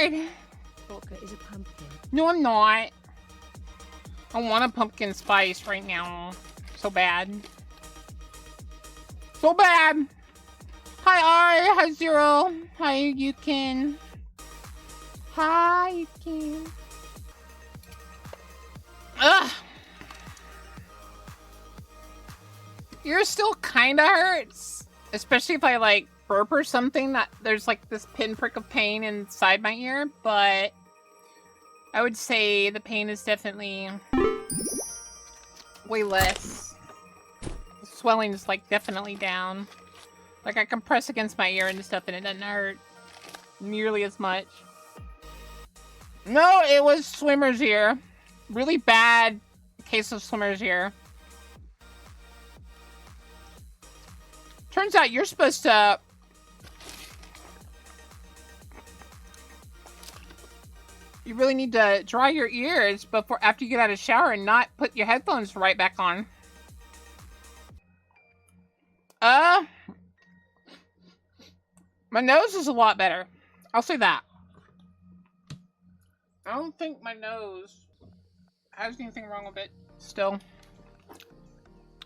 god! Boka is a pumpkin. No, I'm not. I want a pumpkin spice right now. So bad. So bad! Hi, R. Hi, Zero. Hi, Yukin. Hi, Yukin. Ugh! Ear still kinda hurts. Especially if I, like, burp or something. That there's, like, this pinprick of pain inside my ear. But I would say the pain is definitely way less. The swelling is, like, definitely down. Like, I can press against my ear and stuff and it doesn't hurt nearly as much. No, it was swimmer's ear. Really bad case of swimmer's ear. Turns out you're supposed to... You really need to dry your ears before after you get out of the shower and not put your headphones right back on. My nose is a lot better. I'll say that. I don't think my nose has anything wrong with it still.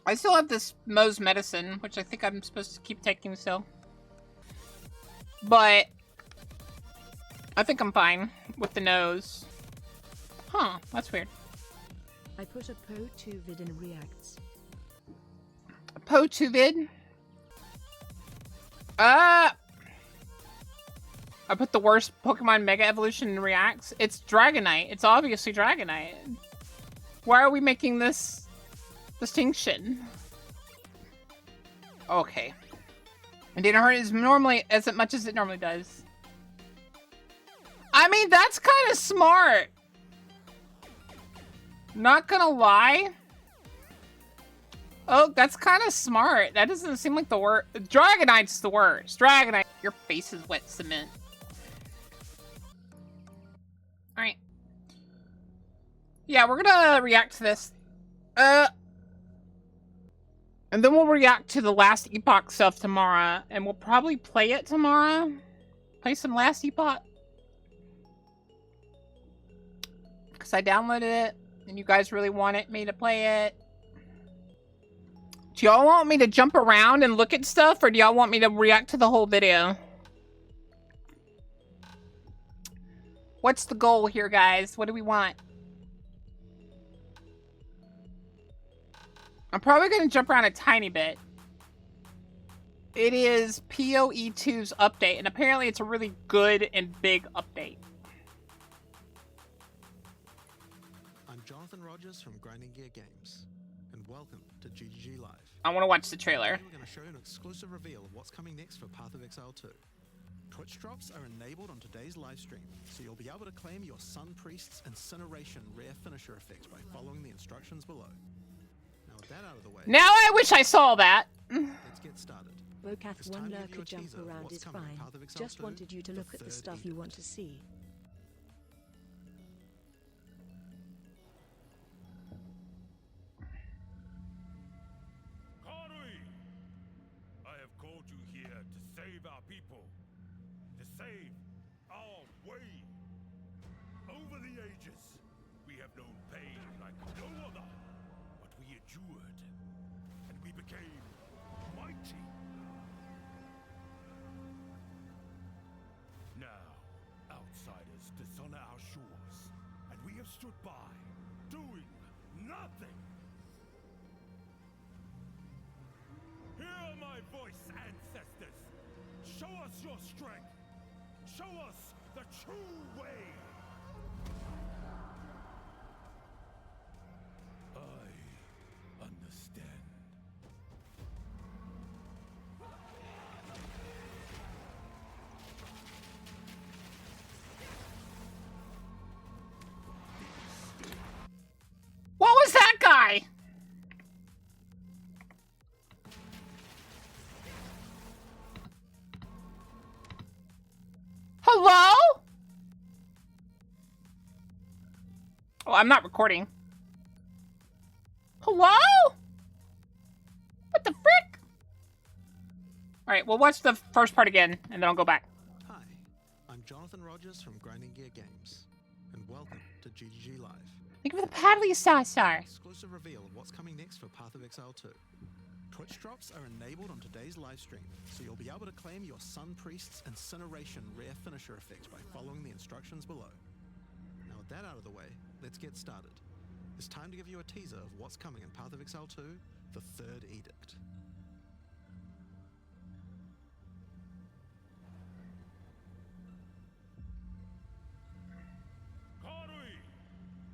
I still have this Moe's medicine, which I think I'm supposed to keep taking still. But I think I'm fine with the nose. Huh, that's weird. I put a Po2 vid in reacts. A Po2 vid? I put the worst Pokemon Mega Evolution in reacts. It's Dragonite. It's obviously Dragonite. Why are we making this distinction? Okay. It didn't hurt as much as it normally does. I mean, that's kind of smart. Not gonna lie. Oh, that's kind of smart. That doesn't seem like the worst. Dragonite's the worst. Dragonite. Your face is wet cement. Alright. Yeah, we're gonna react to this. And then we'll react to the Last Epoch stuff tomorrow. And we'll probably play it tomorrow. Play some Last Epoch. Because I downloaded it. And you guys really wanted me to play it. Do y'all want me to jump around and look at stuff? Or do y'all want me to react to the whole video? What's the goal here, guys? What do we want? I'm probably going to jump around a tiny bit. It is PoE2's update, and apparently it's a really good and big update. I'm Jonathan Rogers from Grinding Gear Games, and welcome to GGG Live. I want to watch the trailer. Today we're going to show you an exclusive reveal of what's coming next for Path of Exile 2. Twitch drops are enabled on today's live stream, so you'll be able to claim your Sun Priest's Incineration rare finisher effect by following the instructions below. Now with that out of the way, Now I wish I saw that. let's get started. Bokath, one lurker jump around is fine. Just wanted you to look at the stuff you want to see. I have called you here to save our people, to save our way. Over the ages, we have known pain like no other, but we endured, and we became mighty. Now, outsiders dishonor our shores, and we have stood by, doing nothing. Hear my voice, ancestors! Show us your strength! Show us the true way! I understand. What was that guy? Hello? Oh, I'm not recording. Hello? What the frick? Alright, we'll watch the first part again, and then I'll go back. Hi, I'm Jonathan Rogers from Grinding Gear Games, and welcome to GGG Live. Think of the paddly star. Exclusive reveal of what's coming next for Path of Exile 2. Twitch drops are enabled on today's live stream, so you'll be able to claim your Sun Priest's Incineration rare finisher effect by following the instructions below. Now with that out of the way, let's get started. It's time to give you a teaser of what's coming in Path of Exile 2, the third Edict.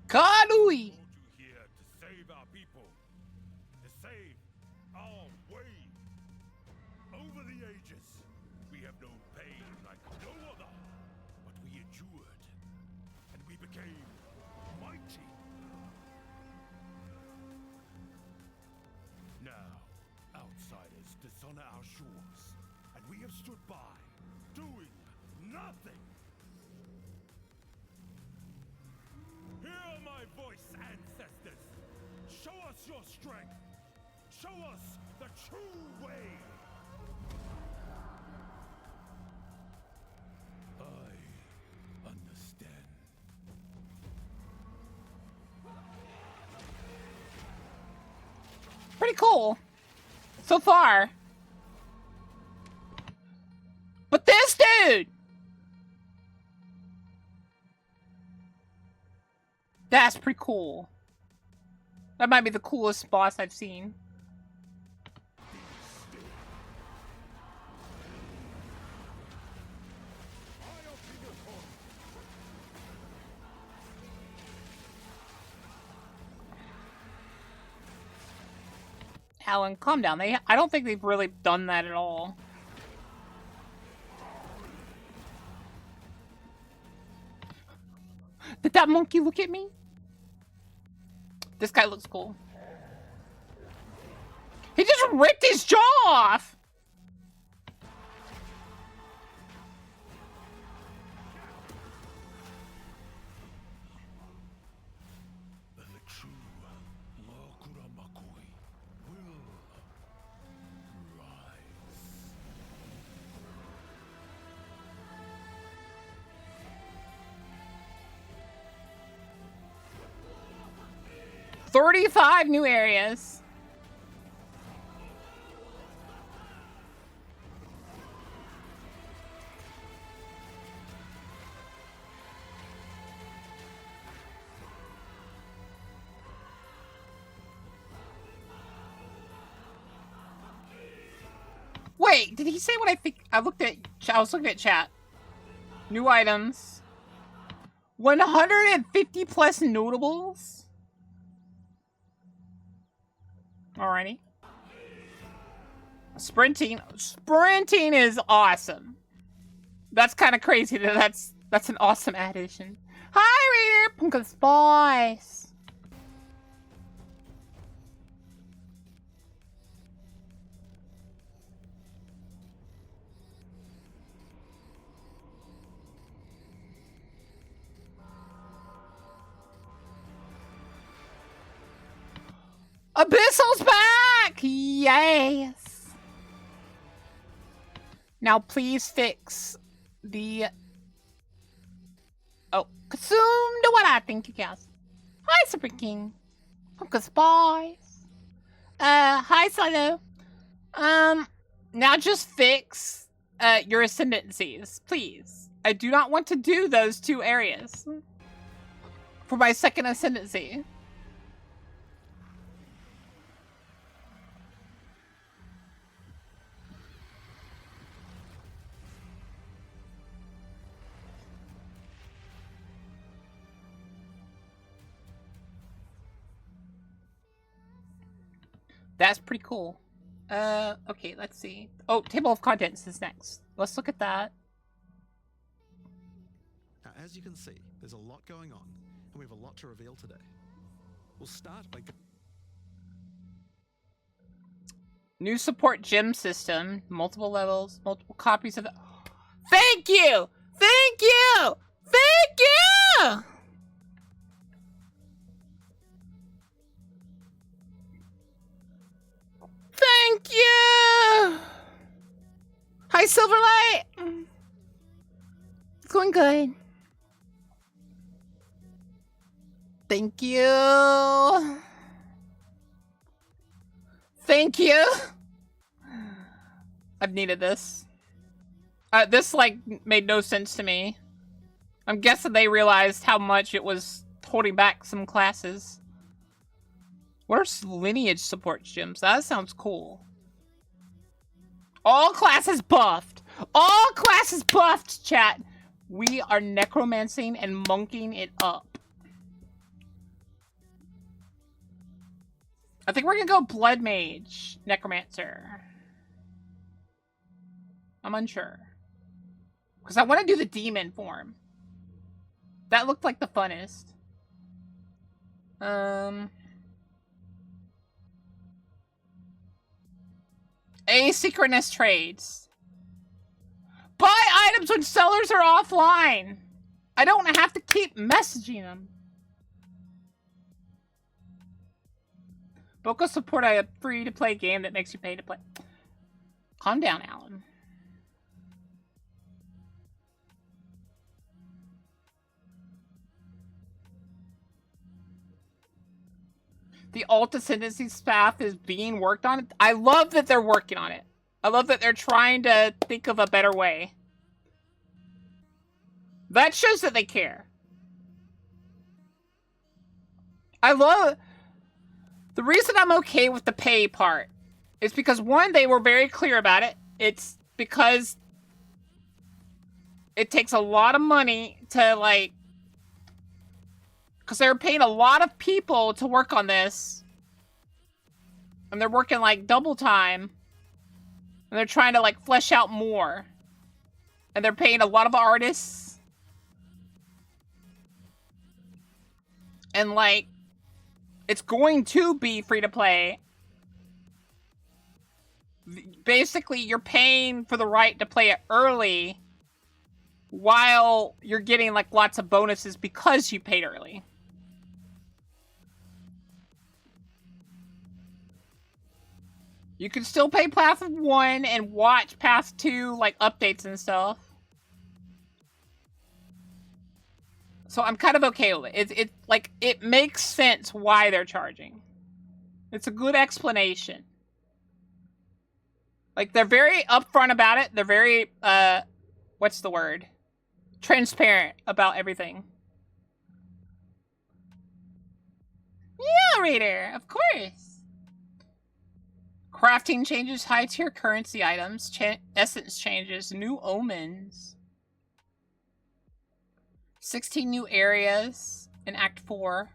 Kanui! Here to save our people, to save our way. Over the ages, we have known pain like no other, but we endured, and we became mighty. Now, outsiders dishonor our shores, and we have stood by, doing nothing. Hear my voice, ancestors! Show us your strength! Show us the true way! I understand. Pretty cool. So far. But this dude! That's pretty cool. That might be the coolest boss I've seen. Alan, calm down. I don't think they've really done that at all. Did that monkey look at me? This guy looks cool. He just ripped his jaw off! The true Lokura Makui will rise. 35 new areas. Wait, did he say what I think? I was looking at chat. New items. 150 plus notables. Alrighty. Sprinting is awesome. That's kind of crazy that that's an awesome addition. Hi, Reader! Pumpkin Spice! Abyssal's back! Yes! Now please fix the... Oh, consumed what I think you guys. Hi, Super King. Pumpkin Spice. Hi, Silo. Now just fix, your ascendancies, please. I do not want to do those 2 areas for my second ascendancy. That's pretty cool. Okay, let's see. Oh, table of contents is next. Let's look at that. Now, as you can see, there's a lot going on, and we have a lot to reveal today. We'll start by... New support gem system. Multiple levels. Multiple copies of the... Thank you! Thank you! Thank you! Thank you! Hi, Silverlight! It's going good. Thank you. Thank you. I've needed this. This, like, made no sense to me. I'm guessing they realized how much it was holding back some classes. Where's lineage support gyms? That sounds cool. All classes buffed. All classes buffed, chat. We are necromancing and monking it up. I think we're gonna go Blood Mage, Necromancer. I'm unsure. Because I want to do the demon form. That looked like the funnest. Asynchronous trades. Buy items when sellers are offline. I don't have to keep messaging them. Boka support a free-to-play game that makes you pay to play. Calm down, Alan. The alt ascendancy staff is being worked on. I love that they're working on it. I love that they're trying to think of a better way. That shows that they care. I love... The reason I'm okay with the pay part is because, one, they were very clear about it. It's because it takes a lot of money to, like... Because they're paying a lot of people to work on this. And they're working, like, double time. And they're trying to, like, flesh out more. And they're paying a lot of artists. And, like, it's going to be free to play. Basically, you're paying for the right to play it early. While you're getting, like, lots of bonuses because you paid early. You can still pay Path 1 and watch Path 2, like, updates and stuff. So I'm kind of okay with it. It makes sense why they're charging. It's a good explanation. Like, they're very upfront about it. They're very, what's the word? Transparent about everything. Yeah, Raider, of course. Crafting changes, high tier currency items, essence changes, new omens. 16 new areas in Act 4.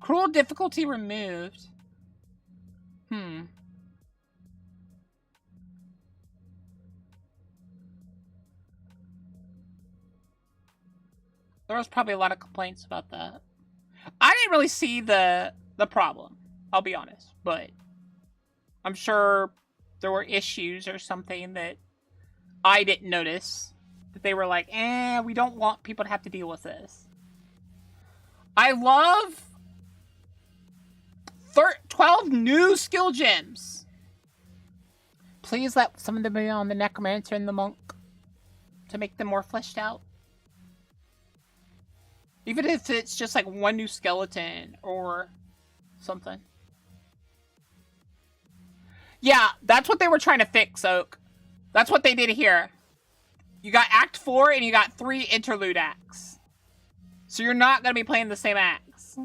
Cruel difficulty removed. There was probably a lot of complaints about that. I didn't really see the problem. I'll be honest, but I'm sure there were issues or something that I didn't notice. That they were like, we don't want people to have to deal with this. I love 12 new skill gems. Please let some of them be on the Necromancer and the Monk to make them more fleshed out. Even if it's just like one new skeleton or something. Yeah, that's what they were trying to fix, Oak. That's what they did here. You got Act 4 and you got 3 interlude acts. So you're not going to be playing the same acts.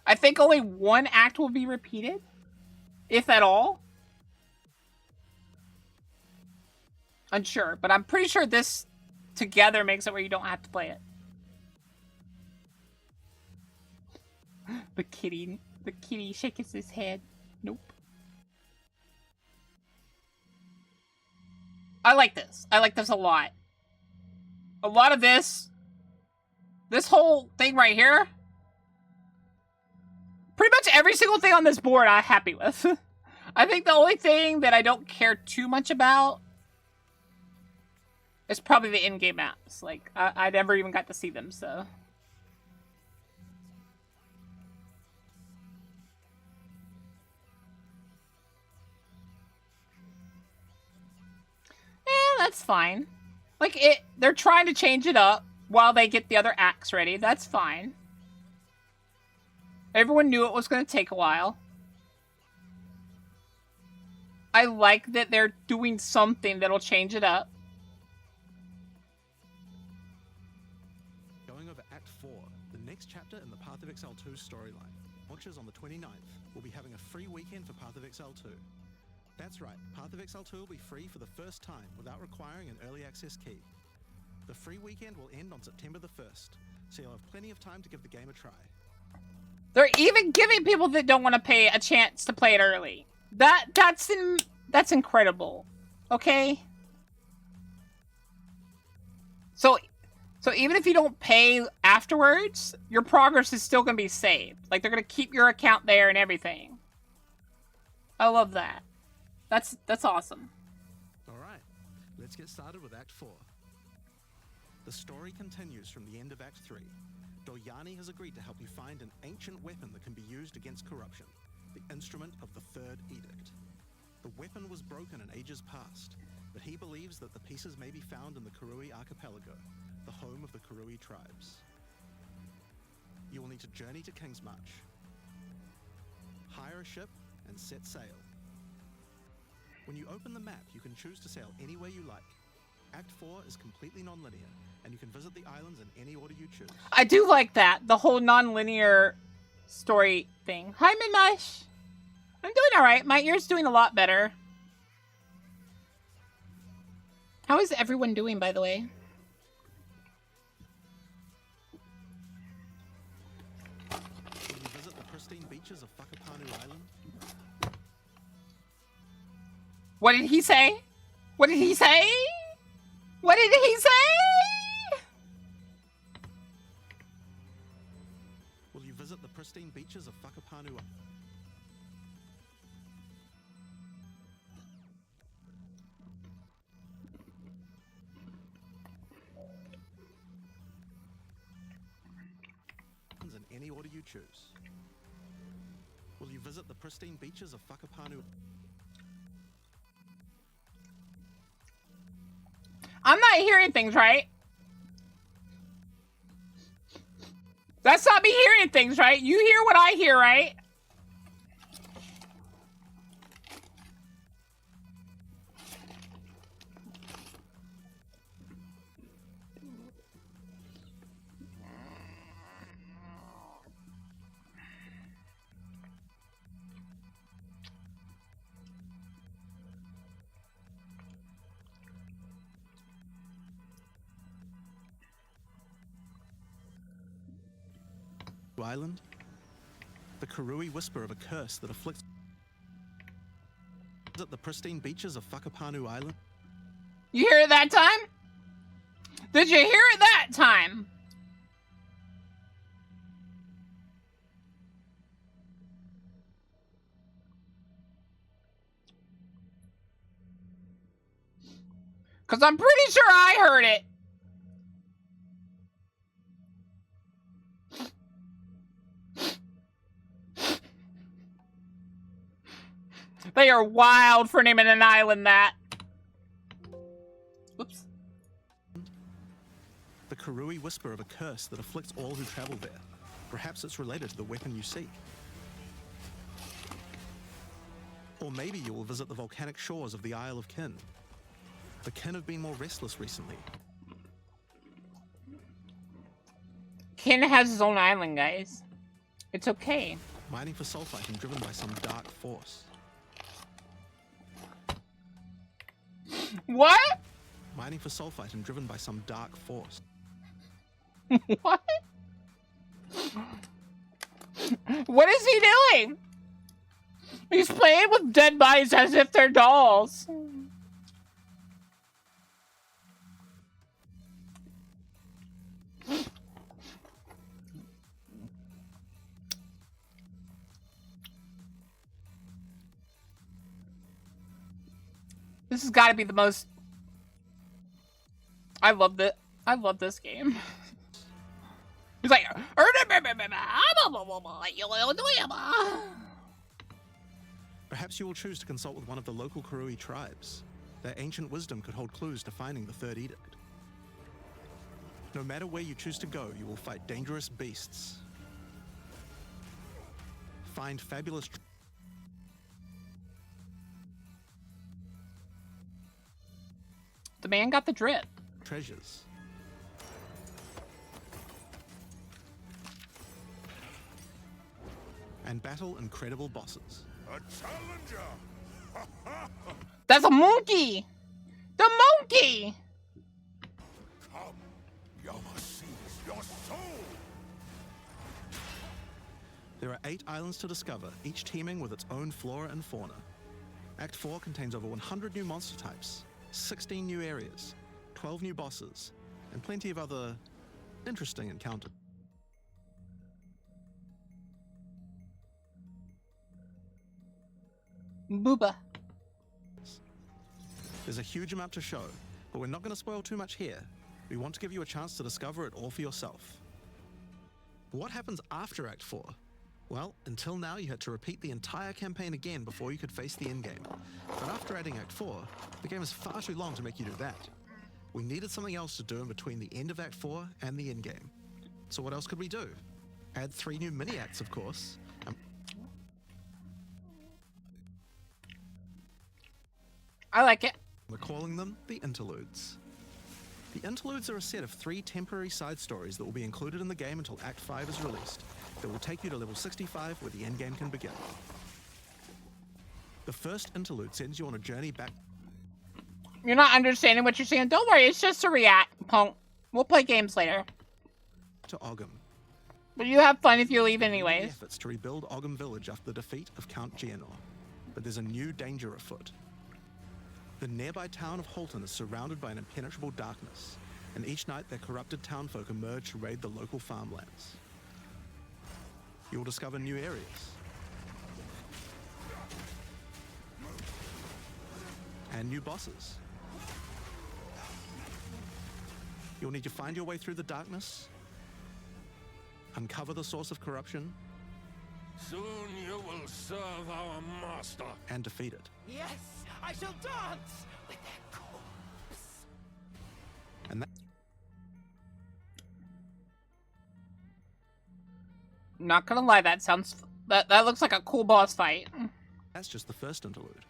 I think only one act will be repeated. If at all. Unsure, but I'm pretty sure this together makes it where you don't have to play it. The kitty shakes his head. Nope. I like this. I like this a lot. A lot of this whole thing right here, pretty much every single thing on this board I'm happy with. I think the only thing that I don't care too much about is probably the in-game maps. Like, I never even got to see them, so... that's fine. Like, they're trying to change it up while they get the other acts ready. That's fine. Everyone knew it was going to take a while. I like that they're doing something that'll change it up. Going over Act 4, the next chapter in the Path of Exile 2 storyline launches on the 29th. We'll be having a free weekend for Path of Exile 2. That's right, Path of Exile 2 will be free for the first time without requiring an early access key. The free weekend will end on September the 1st, so you'll have plenty of time to give the game a try. They're even giving people that don't want to pay a chance to play it early. That's incredible. Okay? So even if you don't pay afterwards, your progress is still going to be saved. Like, they're going to keep your account there and everything. I love that. That's awesome. Alright, let's get started with Act 4. The story continues from the end of Act 3. Doyani has agreed to help you find an ancient weapon that can be used against corruption, the instrument of the Third Edict. The weapon was broken in ages past, but he believes that the pieces may be found in the Karui Archipelago, the home of the Karui tribes. You will need to journey to Kingsmarch, hire a ship, and set sail. When you open the map, you can choose to sail anywhere you like. Act 4 is completely non-linear, and you can visit the islands in any order you choose. I do like that, the whole non-linear story thing. Hi, Midmush. I'm doing alright. My ear's doing a lot better. How is everyone doing, by the way? Will you visit the pristine beaches of Whakapanu Island? What did he say? What did he say? What did he say? Will you visit the pristine beaches of Whakapanu Island? In any order you choose. Will you visit the pristine beaches of Whakapanu? I'm not hearing things right. That's not me hearing things right. You hear what I hear, right? Island? The Karui whisper of a curse that afflicts. Is it the pristine beaches of Whakapanu Island? You hear it that time? Did you hear it that time? Because I'm pretty sure I heard it. They are wild for naming an island that. Whoops. The Karui whisper of a curse that afflicts all who travel there. Perhaps it's related to the weapon you seek. Or maybe you will visit the volcanic shores of the Isle of Kin. The Kin have been more restless recently. Kin has his own island, guys. It's okay. Mining for sulfite and driven by some dark force. What? Mining for sulfite and driven by some dark force. What? What is he doing? He's playing with dead bodies as if they're dolls. This has got to be the most... I love this game. He's like... Perhaps you will choose to consult with one of the local Karui tribes. Their ancient wisdom could hold clues to finding the third edict. No matter where you choose to go, you will fight dangerous beasts. Find fabulous The man got the drip. treasures. And battle incredible bosses. A challenger! That's a monkey! The monkey! Come, Yama sees your soul! There are 8 islands to discover, each teeming with its own flora and fauna. Act 4 contains over 100 new monster types, 16 new areas, 12 new bosses, and plenty of other interesting encounters. Booba. There's a huge amount to show, but we're not going to spoil too much here. We want to give you a chance to discover it all for yourself. What happens after Act 4? Well, until now you had to repeat the entire campaign again before you could face the endgame. But after adding Act 4, the game is far too long to make you do that. We needed something else to do in between the end of Act 4 and the endgame. So what else could we do? Add 3 new mini-acts, of course. I like it. We're calling them the Interludes. The Interludes are a set of 3 temporary side stories that will be included in the game until Act 5 is released, that will take you to level 65 where the endgame can begin. The first interlude sends you on a journey back You're not understanding what you're saying. Don't worry, it's just a react, punk. We'll play games later. to Ogham. But you have fun if you leave anyways. Efforts to rebuild Ogham village after the defeat of Count Geonor, but there's a new danger afoot. The nearby town of Holton is surrounded by an impenetrable darkness, and each night their corrupted townfolk emerge to raid the local farmlands. You'll discover new areas and new bosses. You'll need to find your way through the darkness, uncover the source of corruption, Soon you will serve our master. and defeat it. Yes, I shall dance with their corpse. And Not gonna lie, that sounds that looks like a cool boss fight. that's just the first interlude.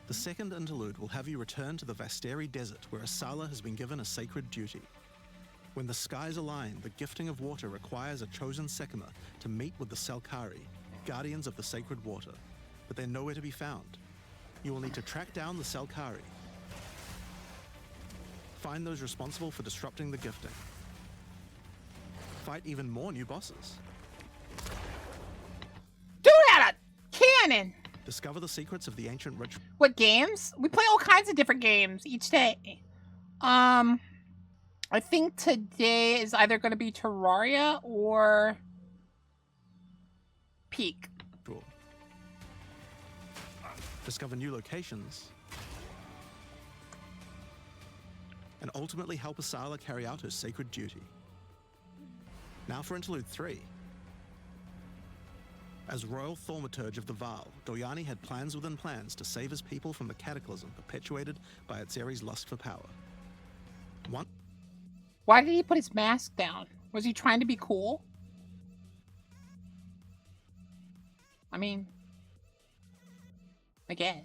The second interlude will have you return to the Vasteri Desert, where Asala has been given a sacred duty. When the skies align, the gifting of water requires a chosen Sekima to meet with the Selkari, guardians of the sacred water, but they're nowhere to be found. You will need to track down the Selkari, find those responsible for disrupting the gifting, fight even more new bosses, Dude had a cannon! discover the secrets of the ancient ritual. What games? We play all kinds of different games each day. I think today is either going to be Terraria or Peak. Discover new locations, and ultimately help Asala carry out her sacred duty. Now for Interlude 3. As Royal Thaumaturge of the Vaal, Doyani had plans within plans to save his people from the cataclysm perpetuated by Atzeri's lust for power. Why did he put his mask down? Was he trying to be cool? I mean, I guess.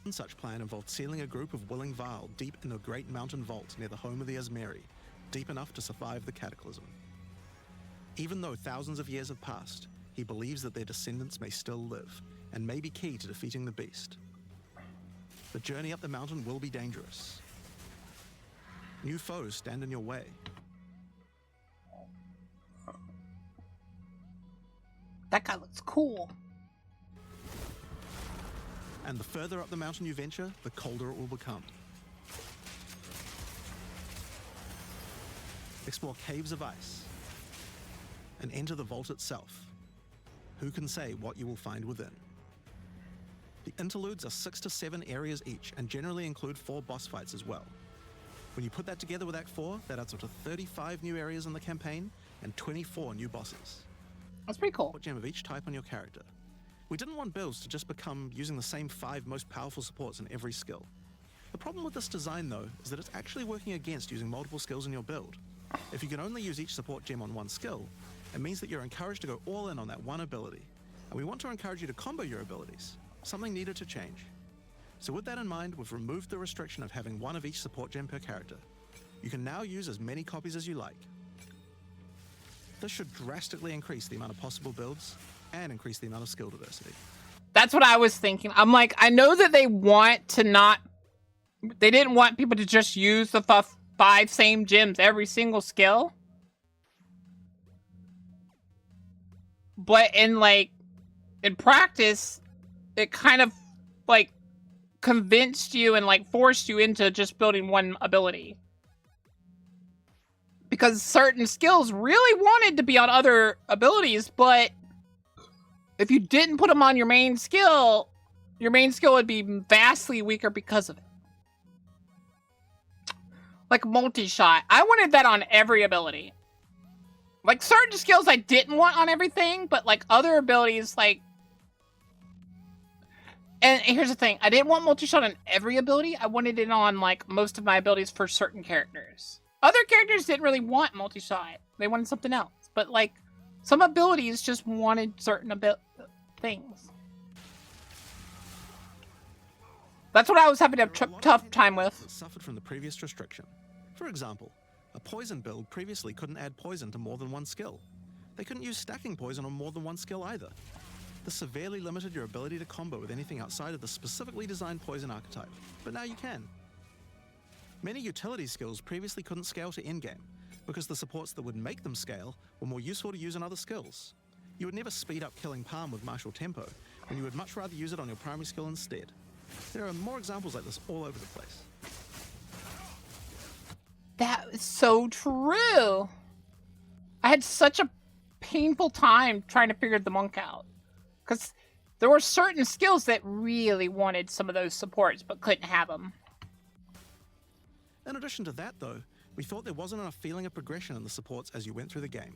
One such plan involved sealing a group of willing Vaal deep in a great mountain vault near the home of the Asmeri, deep enough to survive the cataclysm. Even though thousands of years have passed, he believes that their descendants may still live, and may be key to defeating the beast. The journey up the mountain will be dangerous. New foes stand in your way. That guy looks cool. And the further up the mountain you venture, the colder it will become. Explore caves of ice and enter the vault itself. Who can say what you will find within? The interludes are 6 to 7 areas each and generally include 4 boss fights as well. When you put that together with Act 4, that adds up to 35 new areas in the campaign and 24 new bosses. That's pretty cool. What gem of each type on your character. We didn't want builds to just become using the same 5 most powerful supports in every skill. The problem with this design, though, is that it's actually working against using multiple skills in your build. If you can only use each support gem on one skill, it means that you're encouraged to go all in on that one ability. And we want to encourage you to combo your abilities, something needed to change. So with that in mind, we've removed the restriction of having one of each support gem per character. You can now use as many copies as you like. This should drastically increase the amount of possible builds and increase the amount of skill diversity. That's what I was thinking. I'm like, I know that they want to not... They didn't want people to just use the 5 same gems every single skill. But in, like, in practice, it kind of, like, convinced you and, like, forced you into just building one ability. Because certain skills really wanted to be on other abilities, but if you didn't put them on your main skill would be vastly weaker because of it. Like multi-shot. I wanted that on every ability. Like certain skills I didn't want on everything, but like other abilities, like... And here's the thing. I didn't want multi-shot on every ability. I wanted it on like most of my abilities for certain characters. Other characters didn't really want multi-shot. They wanted something else. But like, some abilities just wanted certain things. That's what I was having a tough time with. That suffered from the previous restriction. For example, a poison build previously couldn't add poison to more than one skill. They couldn't use stacking poison on more than one skill either. This severely limited your ability to combo with anything outside of the specifically designed poison archetype, but now you can. Many utility skills previously couldn't scale to endgame, because the supports that would make them scale were more useful to use in other skills. You would never speed up killing Palm with martial tempo, when you would much rather use it on your primary skill instead. There are more examples like this all over the place. That is so true. I had such a painful time trying to figure the monk out. Because there were certain skills that really wanted some of those supports, but couldn't have them. In addition to that, though, we thought there wasn't enough feeling of progression in the supports as you went through the game.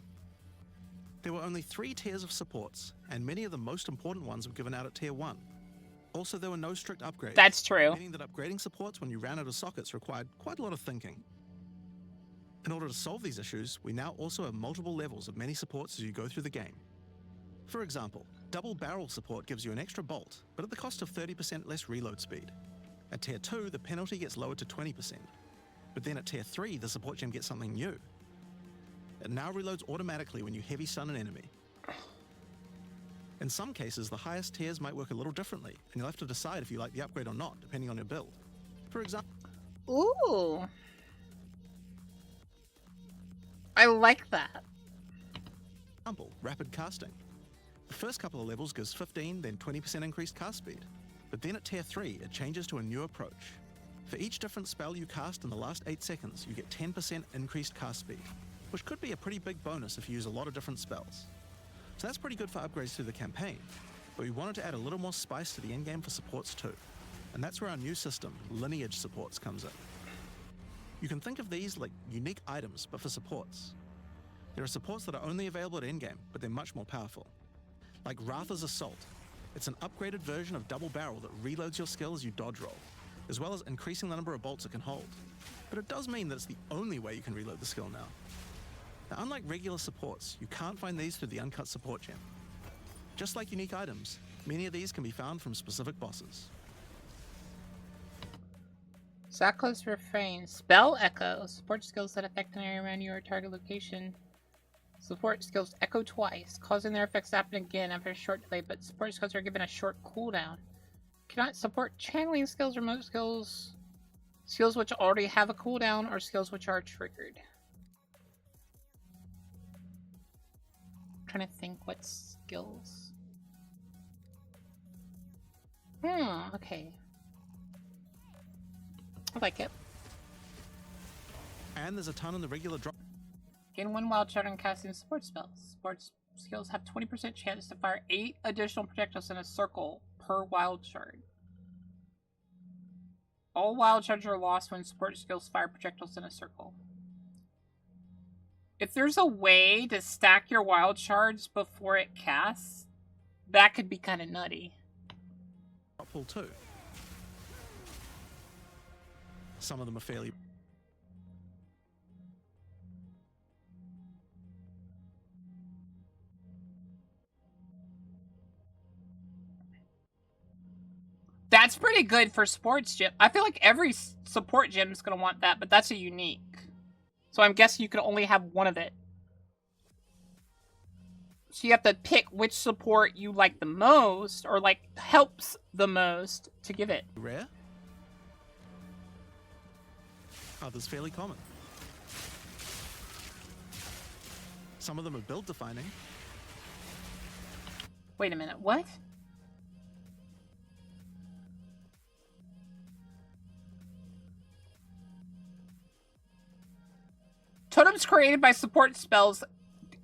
There were only 3 tiers of supports, and many of the most important ones were given out at Tier 1. Also, there were no strict upgrades. That's true. Meaning that upgrading supports when you ran out of sockets required quite a lot of thinking. In order to solve these issues, we now also have multiple levels of many supports as you go through the game. For example, double barrel support gives you an extra bolt, but at the cost of 30% less reload speed. At Tier 2, the penalty gets lowered to 20%. But then at Tier 3, the support gem gets something new. It now reloads automatically when you heavy stun an enemy. In some cases, the highest tiers might work a little differently, and you'll have to decide if you like the upgrade or not, depending on your build. For example... Ooh. I like that. Example, rapid casting. The first couple of levels gives 15, then 20% increased cast speed. But then at Tier 3, it changes to a new approach. For each different spell you cast in the last 8 seconds, you get 10% increased cast speed, which could be a pretty big bonus if you use a lot of different spells. So that's pretty good for upgrades through the campaign, but we wanted to add a little more spice to the endgame for supports too. And that's where our new system, Lineage Supports, comes in. You can think of these like unique items, but for supports. There are supports that are only available at endgame, but they're much more powerful. Like Ratha's Assault. It's an upgraded version of Double Barrel that reloads your skill as you dodge roll, as well as increasing the number of bolts it can hold. But it does mean that it's the only way you can reload the skill now. Now, unlike regular supports, you can't find these through the uncut support gem. Just like unique items, many of these can be found from specific bosses. Zakla's Refrain. Spell Echo. Support skills that affect an area around your target location. Support skills echo twice, causing their effects to happen again after a short delay, but support skills are given a short cooldown. Cannot support channeling skills, remote skills, skills which already have a cooldown, or skills which are triggered. I'm trying to think what skills. Okay. I like it. And there's a ton in the regular drop. Gain 1 wild shard on casting support spells. Support skills have 20% chance to fire 8 additional projectiles in a circle per wild shard. All wild shards are lost when support skills fire projectiles in a circle. If there's a way to stack your wild shards before it casts, that could be kind of nutty. Drop pool too. Some of them are fairly... That's pretty good for sports gym. I feel like every support gym is going to want that, but that's a unique. So I'm guessing you can only have one of it. So you have to pick which support you like the most, or like helps the most to give it. Rare. Others fairly common. Some of them are build defining. Wait a minute, what? Totems created by support spells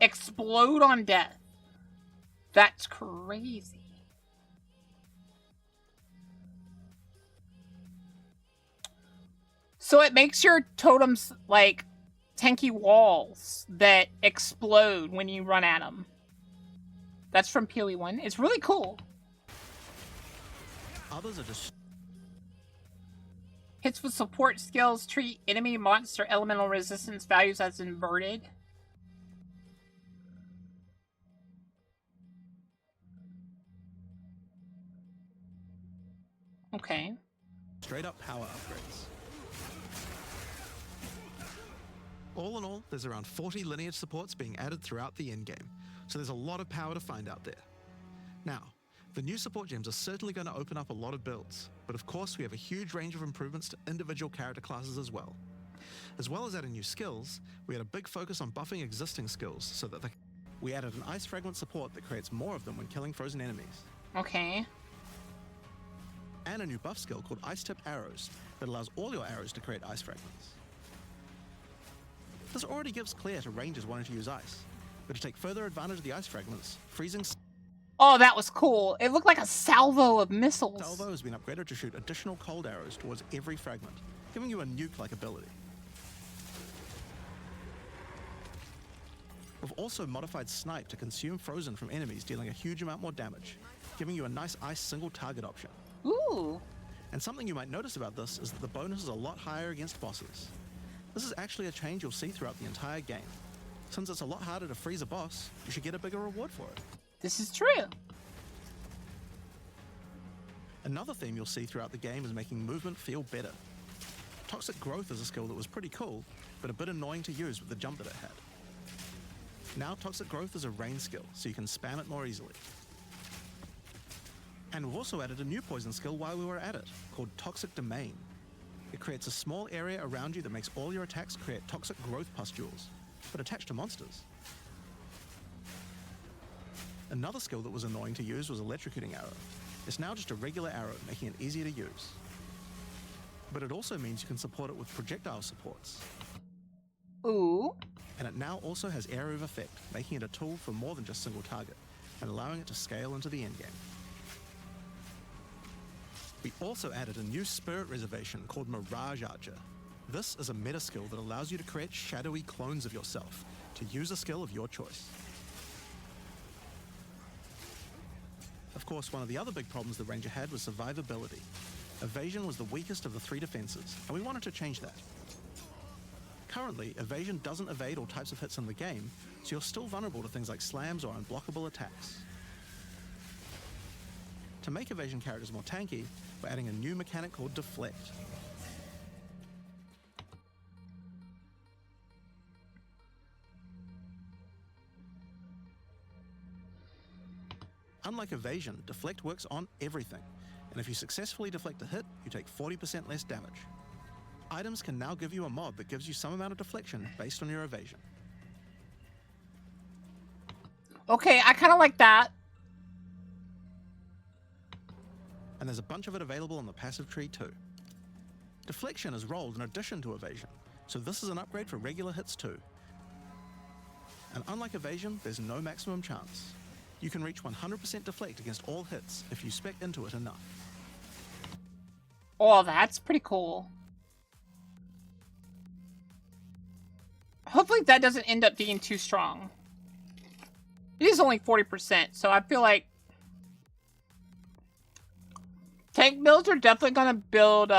explode on death. That's crazy. So it makes your totems like tanky walls that explode when you run at them. That's from PoE 1. It's really cool. Others are just... Hits with support skills treat enemy monster elemental resistance values as inverted. Okay. straight up power upgrades. All in all, there's around 40 lineage supports being added throughout the endgame, so there's a lot of power to find out there. Now, the new support gems are certainly going to open up a lot of builds, but of course we have a huge range of improvements to individual character classes as well. As well as adding new skills, we had a big focus on buffing existing skills so that we added an ice fragment support that creates more of them when killing frozen enemies. Okay. And a new buff skill called Ice Tipped Arrows that allows all your arrows to create ice fragments. This already gives clear to rangers wanting to use ice, but to take further advantage of the ice fragments, freezing Oh, that was cool. It looked like a salvo of missiles. salvo has been upgraded to shoot additional cold arrows towards every fragment, giving you a nuke-like ability. We've also modified Snipe to consume frozen from enemies, dealing a huge amount more damage, giving you a nice ice single target option. Ooh. And something you might notice about this is that the bonus is a lot higher against bosses. This is actually a change you'll see throughout the entire game. Since it's a lot harder to freeze a boss, you should get a bigger reward for it. This is true. Another theme you'll see throughout the game is making movement feel better. Toxic Growth is a skill that was pretty cool, but a bit annoying to use with the jump that it had. Now Toxic Growth is a range skill, so you can spam it more easily. And we've also added a new poison skill while we were at it, called Toxic Domain. It creates a small area around you that makes all your attacks create toxic growth pustules, but attached to monsters. Another skill that was annoying to use was Electrocuting Arrow. It's now just a regular arrow, making it easier to use. But it also means you can support it with projectile supports. Ooh. And it now also has Area of Effect, making it a tool for more than just single target, and allowing it to scale into the endgame. We also added a new spirit reservation called Mirage Archer. This is a meta skill that allows you to create shadowy clones of yourself to use a skill of your choice. Of course, one of the other big problems the Ranger had was survivability. Evasion was the weakest of the three defenses, and we wanted to change that. Currently, Evasion doesn't evade all types of hits in the game, so you're still vulnerable to things like slams or unblockable attacks. To make Evasion characters more tanky, we're adding a new mechanic called Deflect. Unlike Evasion, Deflect works on everything, and if you successfully deflect a hit, you take 40% less damage. Items can now give you a mod that gives you some amount of deflection based on your evasion. Okay, I kind of like that. And there's a bunch of it available on the passive tree too. Deflection is rolled in addition to evasion, so this is an upgrade for regular hits too. And unlike evasion, there's no maximum chance. You can reach 100% deflect against all hits if you spec into it enough. Oh, that's pretty cool. Hopefully that doesn't end up being too strong. It is only 40%, so I feel like tank builds are definitely gonna build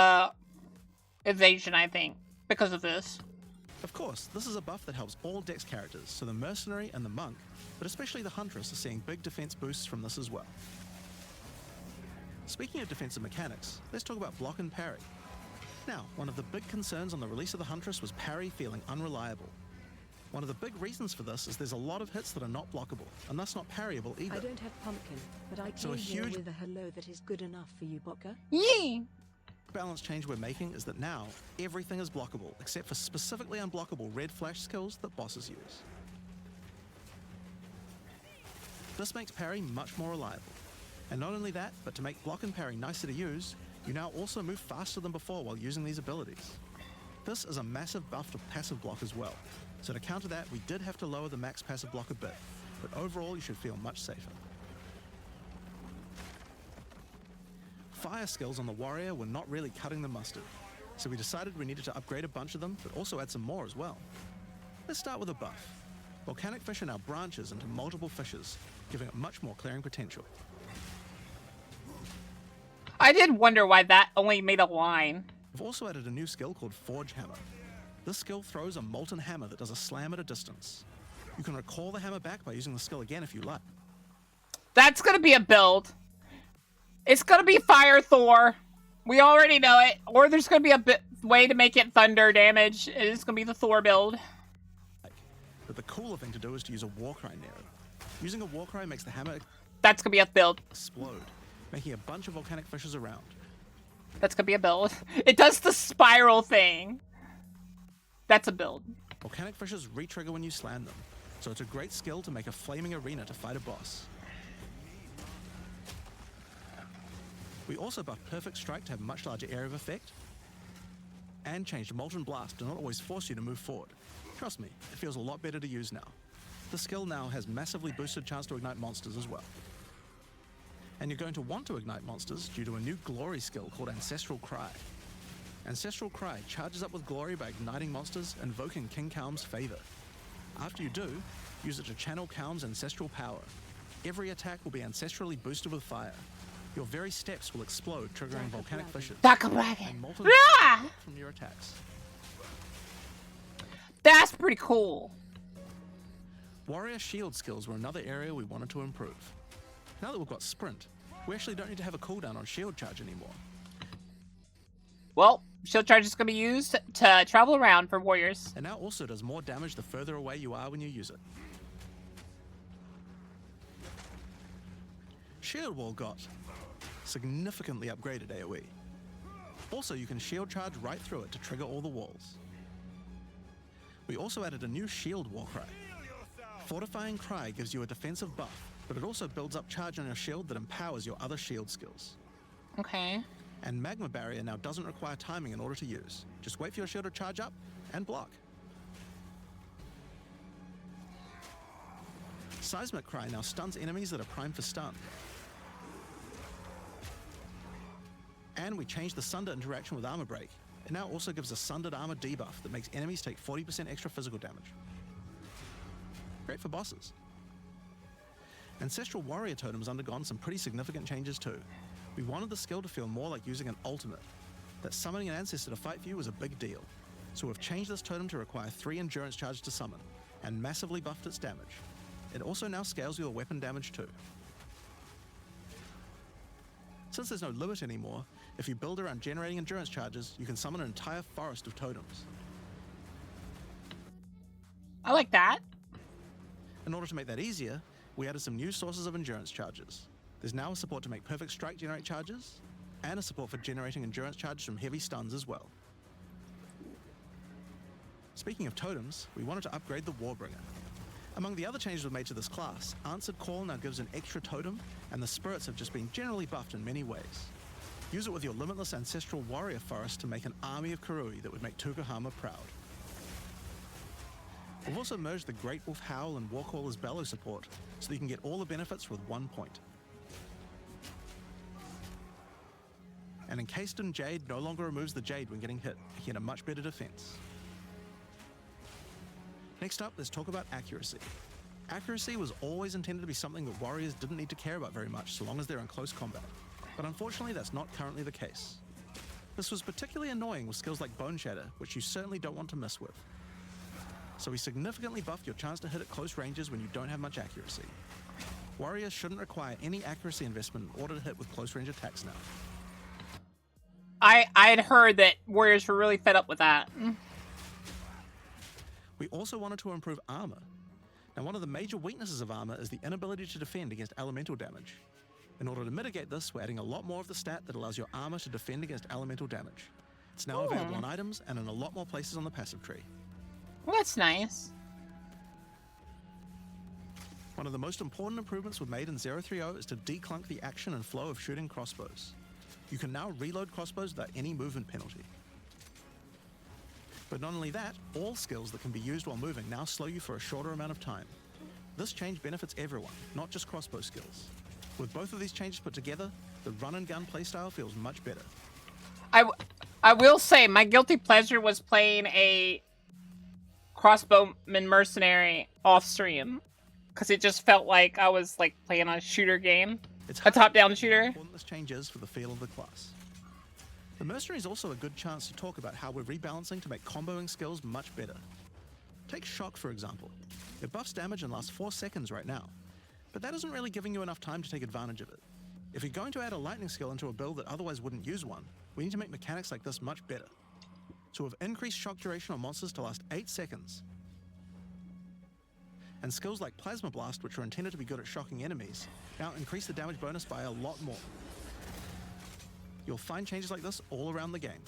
evasion, I think, because of this. Of course, this is a buff that helps all Dex characters, so the Mercenary and the Monk, but especially the Huntress, are seeing big defense boosts from this as well. Speaking of defensive mechanics, let's talk about block and parry. Now, one of the big concerns on the release of the Huntress was parry feeling unreliable. One of the big reasons for this is there's a lot of hits that are not blockable, and thus not parryable either. I don't have pumpkin, but I So came a here huge- with a hello that is good enough for you, Boka. Yee! Balance change we're making is that now everything is blockable, except for specifically unblockable red flash skills that bosses use. This makes parry much more reliable. And not only that, but to make block and parry nicer to use, you now also move faster than before while using these abilities. This is a massive buff to passive block as well. So to counter that, we did have to lower the max passive block a bit, but overall you should feel much safer. Fire skills on the warrior were not really cutting the mustard, so we decided we needed to upgrade a bunch of them, but also add some more as well. Let's start with a buff. Volcanic fish are now branches into multiple fishes, giving it much more clearing potential. I did wonder why that only made a line. We've also added a new skill called Forge Hammer. This skill throws a molten hammer that does a slam at a distance. You can recall the hammer back by using the skill again if you like. That's gonna be a build. It's gonna be Fire Thor. We already know it. Or there's gonna be a way to make it thunder damage. It's gonna be the Thor build. But the cooler thing to do is to use a Warcry near it. Using a Warcry makes the hammer That's gonna be a build. explode, making a bunch of volcanic fishes around. That's gonna be a build. It does the spiral thing. That's a build. Volcanic fishes re-trigger when you slam them, so it's a great skill to make a flaming arena to fight a boss. We also buffed Perfect Strike to have a much larger area of effect, and changed Molten Blast to not always force you to move forward. Trust me, it feels a lot better to use now. The skill now has massively boosted chance to ignite monsters as well. And you're going to want to ignite monsters due to a new glory skill called Ancestral Cry. Ancestral Cry charges up with glory by igniting monsters, invoking King Kaum's favor. After you do, use it to channel Kaum's ancestral power. Every attack will be ancestrally boosted with fire. Your very steps will explode, triggering volcanic fishes. Bokathedragon. And molten Ah! from your attacks. That's pretty cool. Warrior shield skills were another area we wanted to improve. Now that we've got sprint, we actually don't need to have a cooldown on shield charge anymore. Well, shield charge is gonna be used to travel around for warriors. It now also does more damage the further away you are when you use it. Shield Wall got significantly upgraded AoE. Also, you can shield charge right through it to trigger all the walls. We also added a new shield war cry. Fortifying Cry gives you a defensive buff, but it also builds up charge on your shield that empowers your other shield skills. Okay. And Magma Barrier now doesn't require timing in order to use. Just wait for your shield to charge up and block. Seismic Cry now stuns enemies that are primed for stun. And we changed the Sunder interaction with Armor Break. It now also gives a Sundered Armor debuff that makes enemies take 40% extra physical damage. Great for bosses. Ancestral Warrior Totem has undergone some pretty significant changes too. We wanted the skill to feel more like using an ultimate. That summoning an ancestor to fight for you was a big deal. So we've changed this totem to require 3 endurance charge to summon, and massively buffed its damage. It also now scales your weapon damage too. Since there's no limit anymore, if you build around generating endurance charges, you can summon an entire forest of totems. I like that. In order to make that easier, we added some new sources of endurance charges. There's now a support to make Perfect Strike generate charges, and a support for generating endurance charges from heavy stuns as well. Speaking of totems, we wanted to upgrade the Warbringer. Among the other changes we've made to this class, Answered Call now gives an extra totem, and the spirits have just been generally buffed in many ways. Use it with your limitless ancestral warrior forest to make an army of Karui that would make Tukohama proud. We've also merged the Great Wolf Howl and Warcaller's Bellow support, so that you can get all the benefits with one point. And Encased in Jade no longer removes the Jade when getting hit, making it a much better defense. Next up, let's talk about accuracy. Accuracy was always intended to be something that warriors didn't need to care about very much so long as they're in close combat. But unfortunately, that's not currently the case. This was particularly annoying with skills like Bone Shatter, which you certainly don't want to mess with. So we significantly buffed your chance to hit at close ranges when you don't have much accuracy. Warriors shouldn't require any accuracy investment in order to hit with close range attacks now. I'd heard that warriors were really fed up with that. We also wanted to improve armor. Now, one of the major weaknesses of armor is the inability to defend against elemental damage. In order to mitigate this, we're adding a lot more of the stat that allows your armor to defend against elemental damage. It's now available on items and in a lot more places on the passive tree. Well, that's nice. One of the most important improvements we've made in 030 is to declunk the action and flow of shooting crossbows. You can now reload crossbows without any movement penalty. But not only that, all skills that can be used while moving now slow you for a shorter amount of time. This change benefits everyone, not just crossbow skills. With both of these changes put together, the run and gun playstyle feels much better. I will say, my guilty pleasure was playing a crossbowman mercenary off stream, because it just felt like I was like playing a shooter game, a top-down shooter. Important this change is for the feel of the class. The mercenary is also a good chance to talk about how we're rebalancing to make comboing skills much better. Take Shock for example. It buffs damage and lasts 4 seconds right now, but that isn't really giving you enough time to take advantage of it. If you're going to add a lightning skill into a build that otherwise wouldn't use one, we need to make mechanics like this much better. So we've increased shock duration on monsters to last 8 seconds. And skills like Plasma Blast, which are intended to be good at shocking enemies, now increase the damage bonus by a lot more. You'll find changes like this all around the game.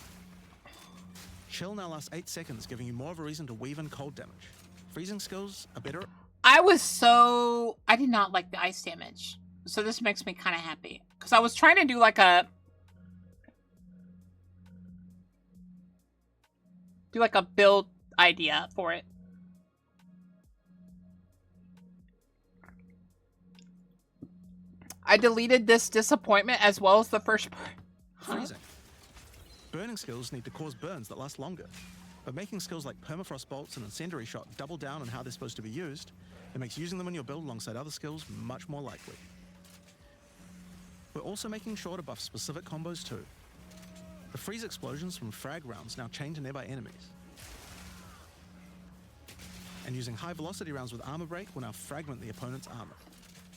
Chill now lasts 8 seconds, giving you more of a reason to weave in cold damage. Freezing skills are better. I did not like the ice damage. So this makes me kind of happy. Because I was trying to do like a build idea for it. I deleted this disappointment as well as the first part. Freezing. Burning skills need to cause burns that last longer. But making skills like Permafrost Bolts and Incendiary Shot double down on how they're supposed to be used, it makes using them in your build alongside other skills much more likely. We're also making sure to buff specific combos too. The freeze explosions from frag rounds now chain to nearby enemies. And using high velocity rounds with armor break will now fragment the opponent's armor.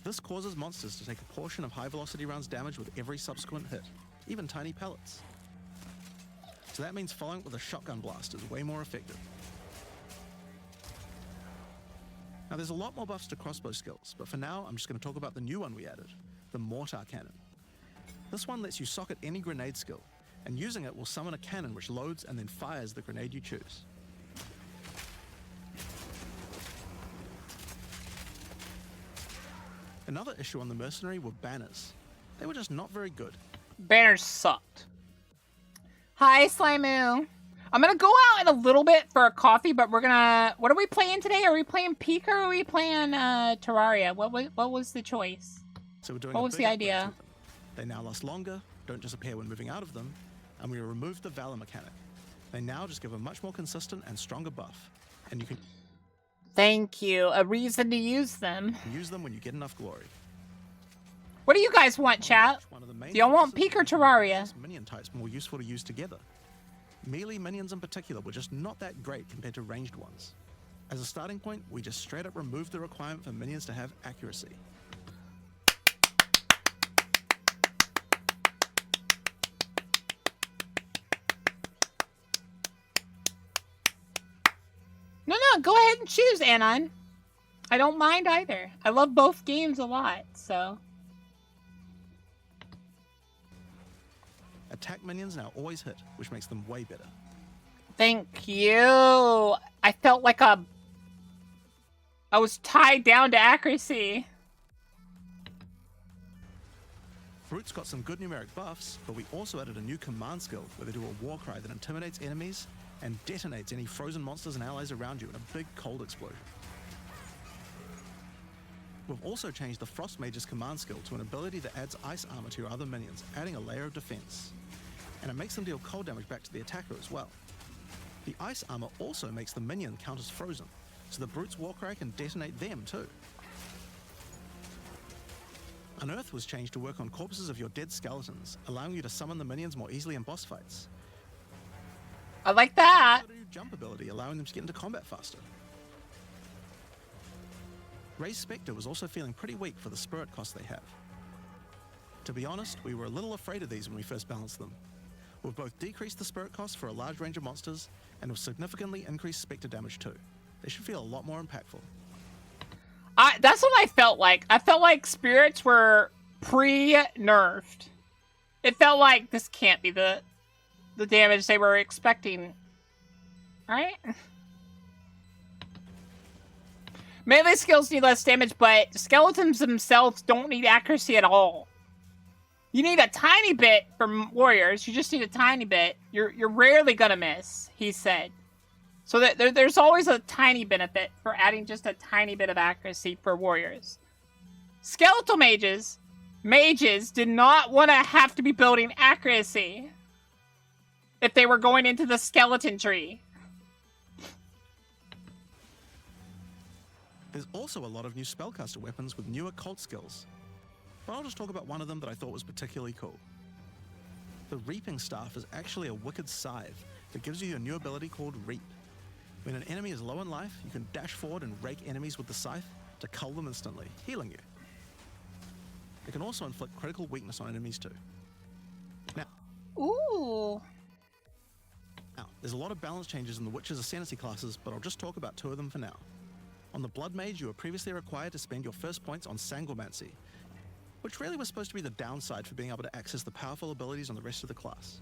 This causes monsters to take a portion of high velocity rounds damage with every subsequent hit, even tiny pellets. So that means following it with a shotgun blast is way more effective. Now there's a lot more buffs to crossbow skills, but for now I'm just going to talk about the new one we added, the Mortar Cannon. This one lets you socket any grenade skill, and using it will summon a cannon which loads and then fires the grenade you choose. Another issue on the Mercenary were banners. They were just not very good. Banners sucked. Hi, Slimoo. I'm gonna go out in a little bit for a coffee, but we're gonna... What are we playing today? Are we playing Pika or are we playing Terraria? What was the choice? So we're doing what was the idea? To them. They now last longer, don't disappear when moving out of them, and we removed the Valor mechanic. They now just give a much more consistent and stronger buff, and you can... Thank you. A reason to use them. Use them when you get enough glory. What do you guys want, chat? Do y'all want Pika or Terraria? Minion types more useful to use together. Melee minions in particular were just not that great compared to ranged ones. As a starting point, we just straight up removed the requirement for minions to have accuracy. No, go ahead and choose, Anon. I don't mind either. I love both games a lot, so... Attack minions now always hit, which makes them way better. Thank you. I felt like I was tied down to accuracy. Brutes got some good numeric buffs, but we also added a new command skill where they do a war cry that intimidates enemies and detonates any frozen monsters and allies around you in a big cold explosion. We've also changed the Frost Mage's command skill to an ability that adds ice armor to your other minions, adding a layer of defense. And it makes them deal cold damage back to the attacker as well. The ice armor also makes the minion count as frozen, so the Brute's Warcry can detonate them too. Unearth was changed to work on corpses of your dead skeletons, allowing you to summon the minions more easily in boss fights. I like that. Also, jump ability, allowing them to get into combat faster. Ray's Spectre was also feeling pretty weak for the spirit cost they have. To be honest, we were a little afraid of these when we first balanced them. We've both decreased the spirit cost for a large range of monsters, and have significantly increased Spectre damage too. They should feel a lot more impactful. That's what I felt like. I felt like spirits were pre-nerfed. It felt like this can't be the damage they were expecting. Right? Melee skills need less damage, but skeletons themselves don't need accuracy at all. You need a tiny bit from warriors. You just need a tiny bit. You're rarely gonna miss, he said. So that there's always a tiny benefit for adding just a tiny bit of accuracy for warriors. Skeletal mages did not want to have to be building accuracy if they were going into the skeleton tree. There's also a lot of new spellcaster weapons with new occult skills. But I'll just talk about one of them that I thought was particularly cool. The Reaping Staff is actually a wicked scythe that gives you a new ability called Reap. When an enemy is low in life, you can dash forward and rake enemies with the scythe to cull them instantly, healing you. It can also inflict critical weakness on enemies too. Ooh. Now, there's a lot of balance changes in the Witcher's Ascendancy classes, but I'll just talk about two of them for now. On the Blood Mage, you were previously required to spend your first points on Sanguimancy, which really was supposed to be the downside for being able to access the powerful abilities on the rest of the class.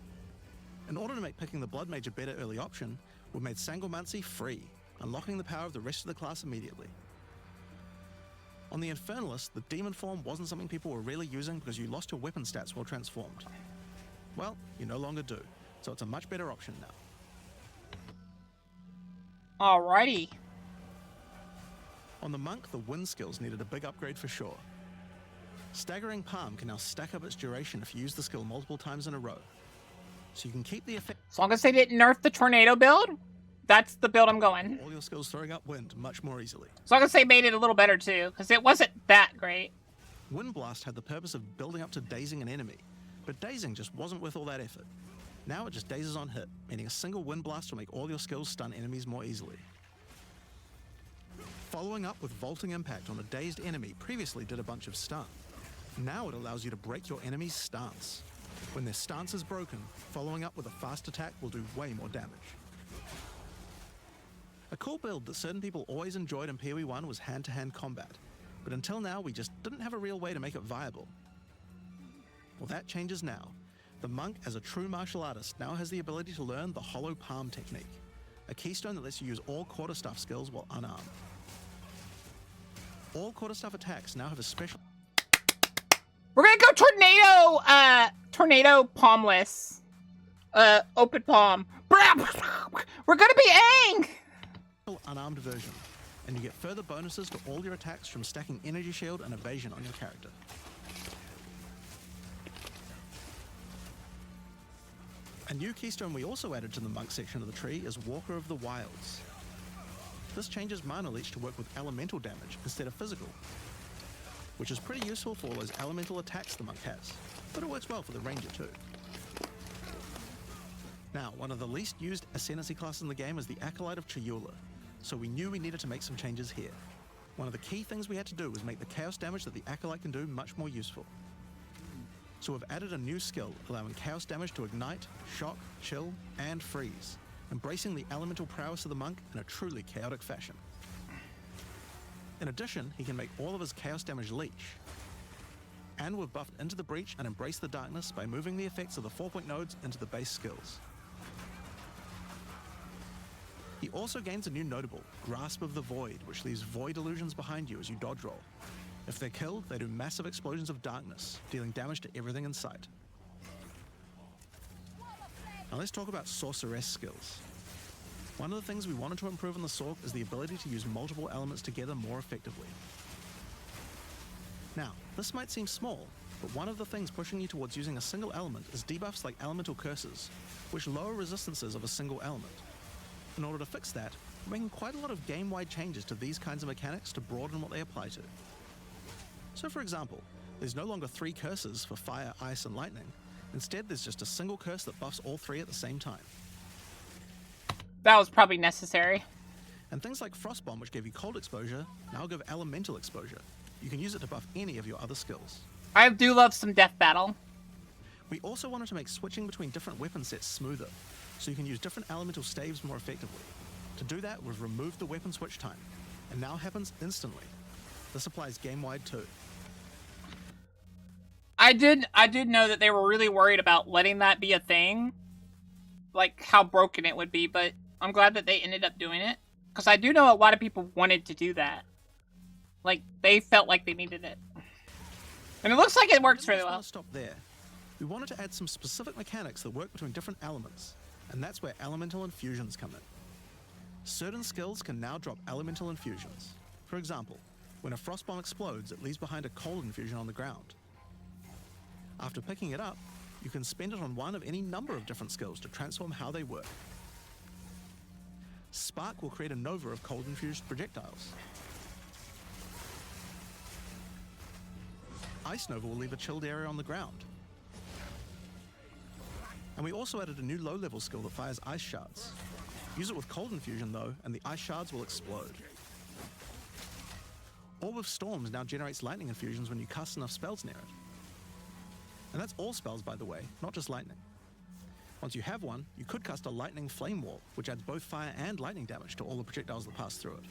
In order to make picking the Blood Mage a better early option, we made Sanguimancy free, unlocking the power of the rest of the class immediately. On the Infernalist, the Demon form wasn't something people were really using because you lost your weapon stats while transformed. Well, you no longer do, so it's a much better option now. Alrighty. On the Monk, the wind skills needed a big upgrade for sure. Staggering Palm can now stack up its duration if you use the skill multiple times in a row. So you can keep the effect. As long as they didn't nerf the tornado build, that's the build I'm going. All your skills throwing up wind much more easily. As long as they made it a little better too, because it wasn't that great. Wind Blast had the purpose of building up to dazing an enemy, but dazing just wasn't worth all that effort. Now it just dazes on hit, meaning a single Wind Blast will make all your skills stun enemies more easily. Following up with Vaulting Impact on a dazed enemy previously did a bunch of stun. Now it allows you to break your enemy's stance. When their stance is broken, following up with a fast attack will do way more damage. A cool build that certain people always enjoyed in PoE 1 was hand-to-hand combat, but until now we just didn't have a real way to make it viable. Well, that changes now. The Monk, as a true martial artist, now has the ability to learn the Hollow Palm technique, a keystone that lets you use all quarterstaff skills while unarmed. All quarterstaff attacks now have a special... We're gonna go tornado palmless. Open palm. We're gonna be Aang! unarmed version, and you get further bonuses to all your attacks from stacking Energy Shield and Evasion on your character. A new keystone we also added to the Monk section of the tree is Walker of the Wilds. This changes Mana Leech to work with elemental damage instead of physical, which is pretty useful for all those elemental attacks the Monk has, but it works well for the Ranger too. Now, one of the least used Ascendancy classes in the game is the Acolyte of Chiru, so we knew we needed to make some changes here. One of the key things we had to do was make the chaos damage that the Acolyte can do much more useful. So we've added a new skill, allowing chaos damage to ignite, shock, chill, and freeze, embracing the elemental prowess of the Monk in a truly chaotic fashion. In addition, he can make all of his chaos damage leech. And we've buffed Into the Breach and Embrace the Darkness by moving the effects of the 4-point nodes into the base skills. He also gains a new notable, Grasp of the Void, which leaves void illusions behind you as you dodge roll. If they're killed, they do massive explosions of darkness, dealing damage to everything in sight. Now let's talk about Sorceress skills. One of the things we wanted to improve on the Sorc is the ability to use multiple elements together more effectively. Now, this might seem small, but one of the things pushing you towards using a single element is debuffs like Elemental Curses, which lower resistances of a single element. In order to fix that, we're making quite a lot of game-wide changes to these kinds of mechanics to broaden what they apply to. So for example, There's no longer 3 curses for fire, ice, and lightning. Instead, there's just a single curse that buffs all 3 at the same time. That was probably necessary. And things like Frostbomb, which gave you cold exposure, now give elemental exposure. You can use it to buff any of your other skills. I do love some death battle. We also wanted to make switching between different weapon sets smoother, so you can use different elemental staves more effectively. To do that, we've removed the weapon switch time, and now happens instantly. This applies game-wide too. I did know that they were really worried about letting that be a thing, like how broken it would be, but I'm glad that they ended up doing it, because I do know a lot of people wanted to do that. Like, they felt like they needed it. And it looks like it works really well. Stop there. We wanted to add some specific mechanics that work between different elements, and that's where elemental infusions come in. Certain skills can now drop elemental infusions. For example, when a frostbomb explodes, it leaves behind a cold infusion on the ground. After picking it up, you can spend it on one of any number of different skills to transform how they work. Spark will create a nova of cold-infused projectiles. Ice Nova will leave a chilled area on the ground. And we also added a new low-level skill that fires ice shards. Use it with cold infusion though, and the ice shards will explode. Orb of Storms now generates lightning infusions when you cast enough spells near it. And that's all spells, by the way, not just lightning. Once you have one, you could cast a lightning flame wall, which adds both fire and lightning damage to all the projectiles that pass through it.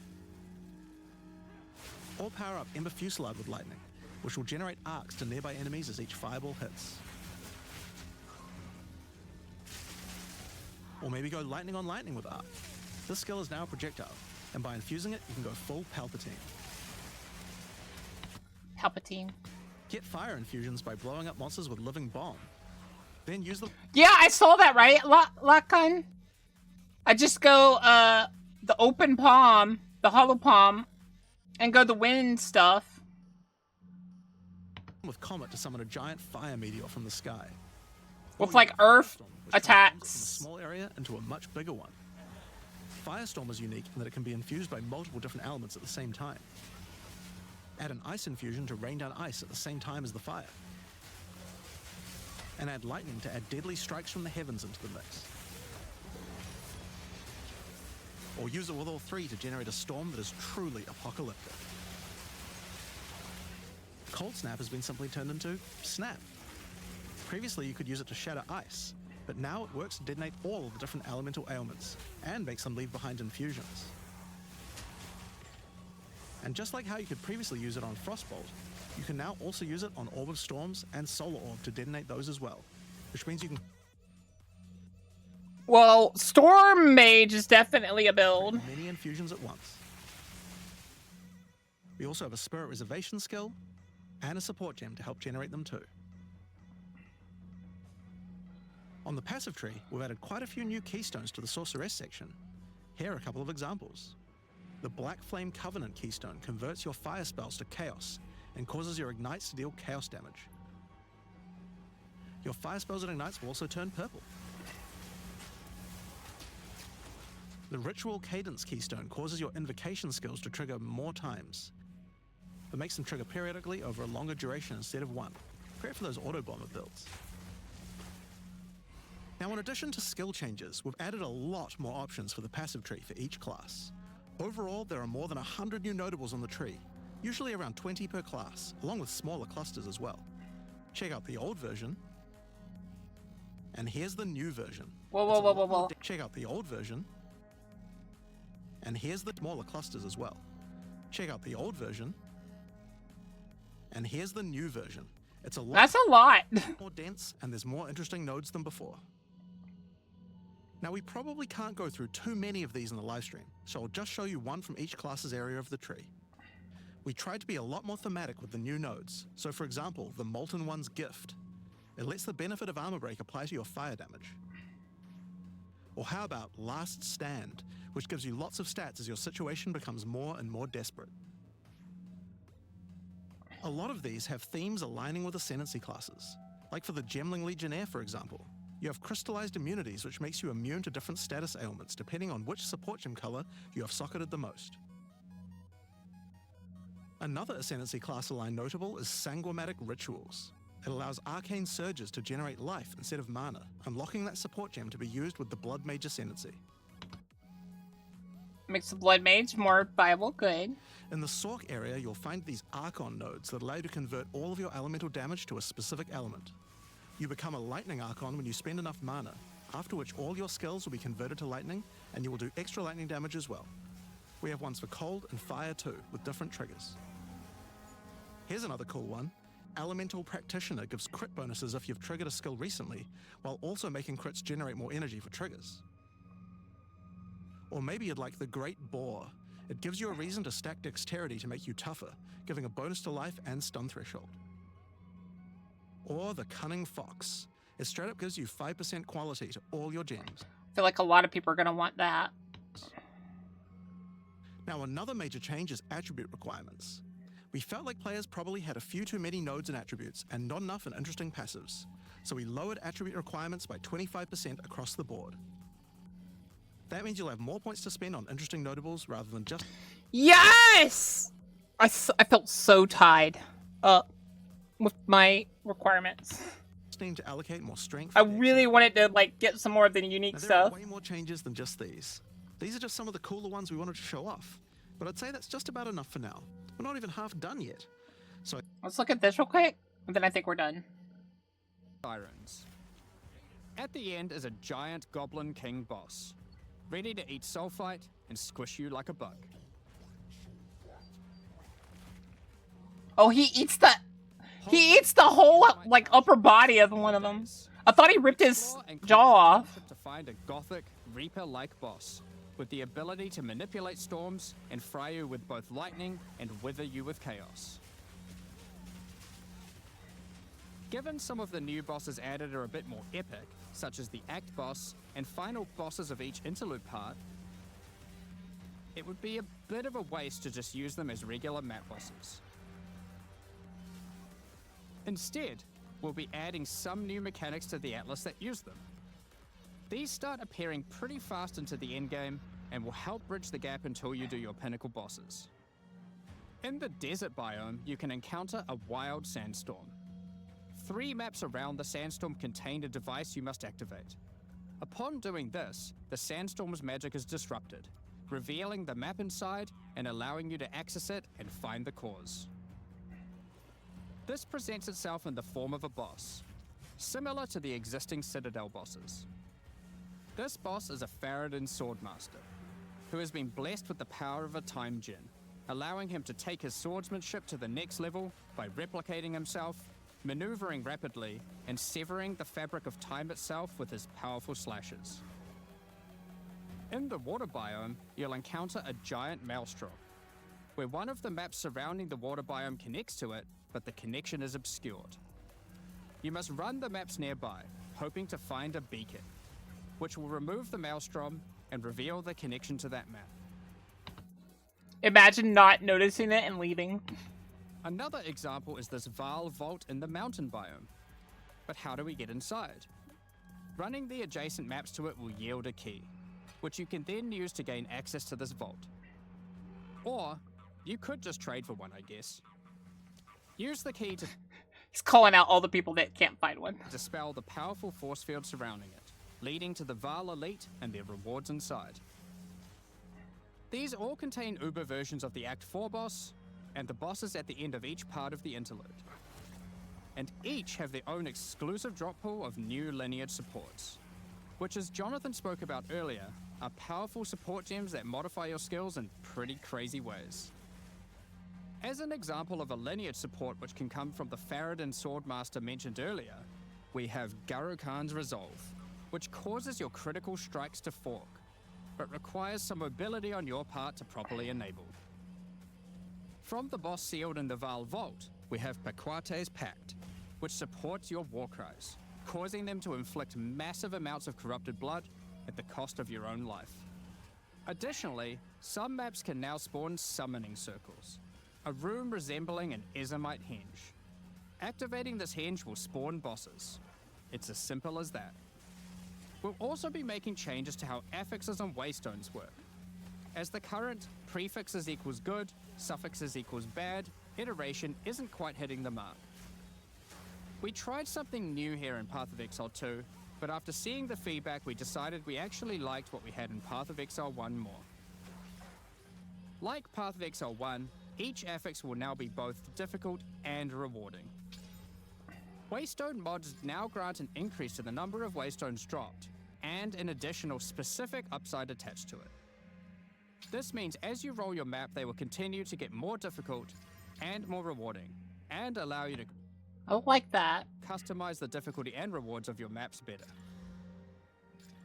Or power up Ember Fusillade with lightning, which will generate arcs to nearby enemies as each fireball hits. Or maybe go lightning on lightning with arc. This skill is now a projectile, and by infusing it, you can go full Palpatine. Palpatine. Get fire infusions by blowing up monsters with living bomb. Then use the... Yeah, I saw that, right, Lakan? I just go, the open palm, the hollow palm, and go the wind stuff. with Comet to summon a giant fire meteor from the sky. With, like, earth attacks. From a small area into a much bigger one. Firestorm is unique in that it can be infused by multiple different elements at the same time. Add an ice infusion to rain down ice at the same time as the fire. And add lightning to add deadly strikes from the heavens into the mix. Or use it with all three to generate a storm that is truly apocalyptic. Cold Snap has been simply turned into Snap. Previously you could use it to shatter ice, but now it works to detonate all of the different elemental ailments, and makes them leave behind infusions. And just like how you could previously use it on Frostbolt, you can now also use it on Orb of Storms and Solar Orb to detonate those as well, which means you can... Well, Storm Mage is definitely a build. Many infusions at once. We also have a Spirit Reservation skill, and a support gem to help generate them too. On the passive tree, we've added quite a few new keystones to the Sorceress section. Here are a couple of examples. The Black Flame Covenant keystone converts your fire spells to chaos and causes your ignites to deal chaos damage. Your fire spells and ignites will also turn purple. The Ritual Cadence keystone causes your invocation skills to trigger more times, but makes them trigger periodically over a longer duration instead of one. Great for those auto-bomber builds. Now, in addition to skill changes, we've added a lot more options for the passive tree for each class. Overall, there are more than 100 new notables on the tree, usually around 20 per class, along with smaller clusters as well. Check out the old version, and here's the new version. Whoa. Check out the old version, and here's the smaller clusters as well. Check out the old version, and here's the new version. It's a lot. That's a lot. More dense, and there's more interesting nodes than before. Now, we probably can't go through too many of these in the livestream, so I'll just show you one from each class's area of the tree. We tried to be a lot more thematic with the new nodes. So for example, the Molten One's Gift. It lets the benefit of Armor Break apply to your fire damage. Or how about Last Stand, which gives you lots of stats as your situation becomes more and more desperate. A lot of these have themes aligning with Ascendancy classes. Like for the Gemling Legionnaire, for example. You have crystallized immunities, which makes you immune to different status ailments depending on which support gem color you have socketed the most. Another Ascendancy class align notable is Sanguimatic Rituals. It allows arcane surges to generate life instead of mana, unlocking that support gem to be used with the Blood Mage Ascendancy. Makes the Blood Mage more viable. Good. In the Sork area, you'll find these Archon nodes that allow you to convert all of your elemental damage to a specific element. You become a Lightning Archon when you spend enough mana, after which all your skills will be converted to lightning, and you will do extra lightning damage as well. We have ones for cold and fire too, with different triggers. Here's another cool one. Elemental Practitioner gives crit bonuses if you've triggered a skill recently, while also making crits generate more energy for triggers. Or maybe you'd like the Great Boar. It gives you a reason to stack dexterity to make you tougher, giving a bonus to life and stun threshold. Or the Cunning Fox. It straight up gives you 5% quality to all your gems. I feel like a lot of people are going to want that. Now, another major change is attribute requirements. We felt like players probably had a few too many nodes and attributes and not enough in interesting passives. So we lowered attribute requirements by 25% across the board. That means you'll have more points to spend on interesting notables rather than just... Yes! I felt so tied up with my requirements. ...need to allocate more strength... I really wanted to, like, get some more of the unique now, there stuff. are way more changes than just these. These are just some of the cooler ones we wanted to show off. But I'd say that's just about enough for now. We're not even half done yet. So Let's look at this real quick, and then I think we're done. Sirens. At the end is a giant Goblin King boss, ready to eat sulfite and squish you like a bug. Oh, he eats the whole, like, upper body of one of them. I thought he ripped his jaw off. To find a gothic, Reaper-like boss, with the ability to manipulate storms and fry you with both lightning and wither you with chaos. Given some of the new bosses added are a bit more epic, such as the Act boss and final bosses of each interlude part, it would be a bit of a waste to just use them as regular map bosses. Instead, we'll be adding some new mechanics to the Atlas that use them. These start appearing pretty fast into the endgame and will help bridge the gap until you do your pinnacle bosses. In the desert biome, you can encounter a wild sandstorm. 3 maps around the sandstorm contain a device you must activate. Upon doing this, the sandstorm's magic is disrupted, revealing the map inside and allowing you to access it and find the cause. This presents itself in the form of a boss, similar to the existing Citadel bosses. This boss is a Faradin Swordmaster, who has been blessed with the power of a Time Djinn, allowing him to take his swordsmanship to the next level by replicating himself, maneuvering rapidly, and severing the fabric of time itself with his powerful slashes. In the water biome, you'll encounter a giant maelstrom, where one of the maps surrounding the water biome connects to it, but the connection is obscured. You must run the maps nearby, hoping to find a beacon, which will remove the maelstrom and reveal the connection to that map. Imagine not noticing it and leaving. Another example is this Vaal vault in the mountain biome. But how do we get inside? Running the adjacent maps to it will yield a key, which you can then use to gain access to this vault. Or, you could just trade for one, I guess. Use the key to He's calling out all the people that can't find one. dispel the powerful force field surrounding it, leading to the Vaal Elite and their rewards inside. These all contain Uber versions of the Act 4 boss, and the bosses at the end of each part of the interlude. And each have their own exclusive drop pool of new lineage supports, which, as Jonathan spoke about earlier, are powerful support gems that modify your skills in pretty crazy ways. As an example of a lineage support which can come from the Faradin Swordmaster mentioned earlier, we have Garo Khan's Resolve, which causes your critical strikes to fork, but requires some mobility on your part to properly enable. From the boss sealed in the Vaal Vault, we have Paquate's Pact, which supports your war cries, causing them to inflict massive amounts of corrupted blood at the cost of your own life. Additionally, some maps can now spawn summoning circles, a room resembling an Ezomite henge. Activating this henge will spawn bosses. It's as simple as that. We'll also be making changes to how affixes and waystones work. as the current prefixes equals good, suffixes equals bad iteration isn't quite hitting the mark. We tried something new here in Path of Exile 2, but after seeing the feedback we decided we actually liked what we had in Path of Exile 1 more. Like Path of Exile 1, each affix will now be both difficult and rewarding. Waystone mods now grant an increase to the number of waystones dropped, and an additional specific upside attached to it. This means as you roll your map, they will continue to get more difficult and more rewarding, and allow you to I like that. customize the difficulty and rewards of your maps better.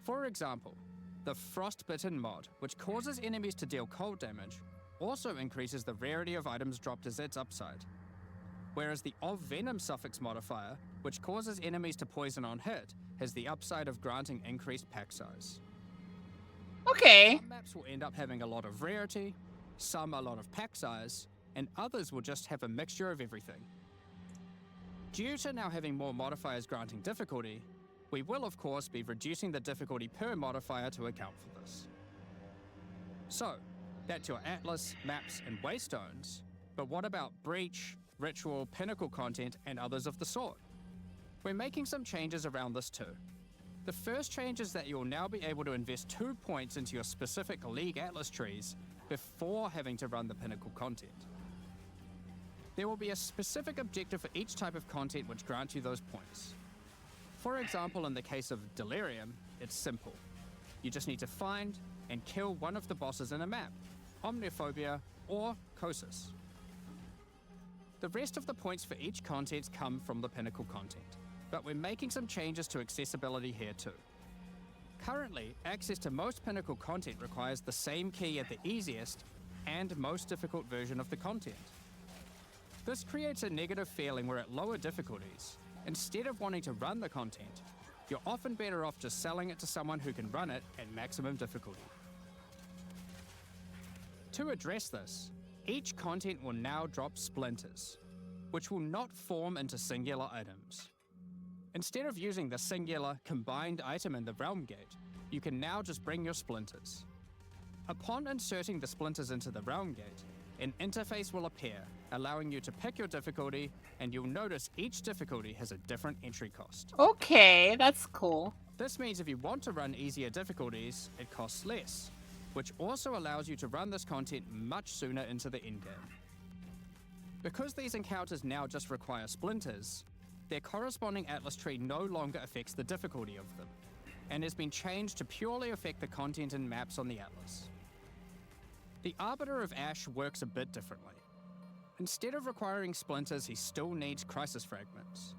For example, the Frostbitten mod, which causes enemies to deal cold damage, also increases the rarity of items dropped as its upside. Whereas the Of Venom suffix modifier, which causes enemies to poison on hit, has the upside of granting increased pack size. Okay. Some maps will end up having a lot of rarity, some a lot of pack size, and others will just have a mixture of everything. Due to now having more modifiers granting difficulty, we will of course be reducing the difficulty per modifier to account for this. So, that's your Atlas, maps, and waystones, but what about Breach, Ritual, Pinnacle content, and others of the sort? We're making some changes around this too. The first change is that you'll now be able to invest 2 points into your specific League Atlas trees before having to run the Pinnacle content. There will be a specific objective for each type of content which grants you those points. For example, in the case of Delirium, it's simple. You just need to find and kill one of the bosses in a map, Omniphobia or Kosis. The rest of the points for each content come from the Pinnacle content, but we're making some changes to accessibility here too. Currently, access to most Pinnacle content requires the same key at the easiest and most difficult version of the content. This creates a negative feeling where at lower difficulties, instead of wanting to run the content, you're often better off just selling it to someone who can run it at maximum difficulty. To address this, each content will now drop splinters, which will not form into singular items. Instead of using the singular combined item in the Realm Gate, you can now just bring your splinters. Upon inserting the splinters into the Realm Gate, an interface will appear, allowing you to pick your difficulty, and you'll notice each difficulty has a different entry cost. Okay, that's cool. This means if you want to run easier difficulties, it costs less, which also allows you to run this content much sooner into the endgame. Because these encounters now just require splinters, their corresponding Atlas tree no longer affects the difficulty of them, and has been changed to purely affect the content and maps on the Atlas. The Arbiter of Ash works a bit differently. Instead of requiring splinters, he still needs Crisis Fragments.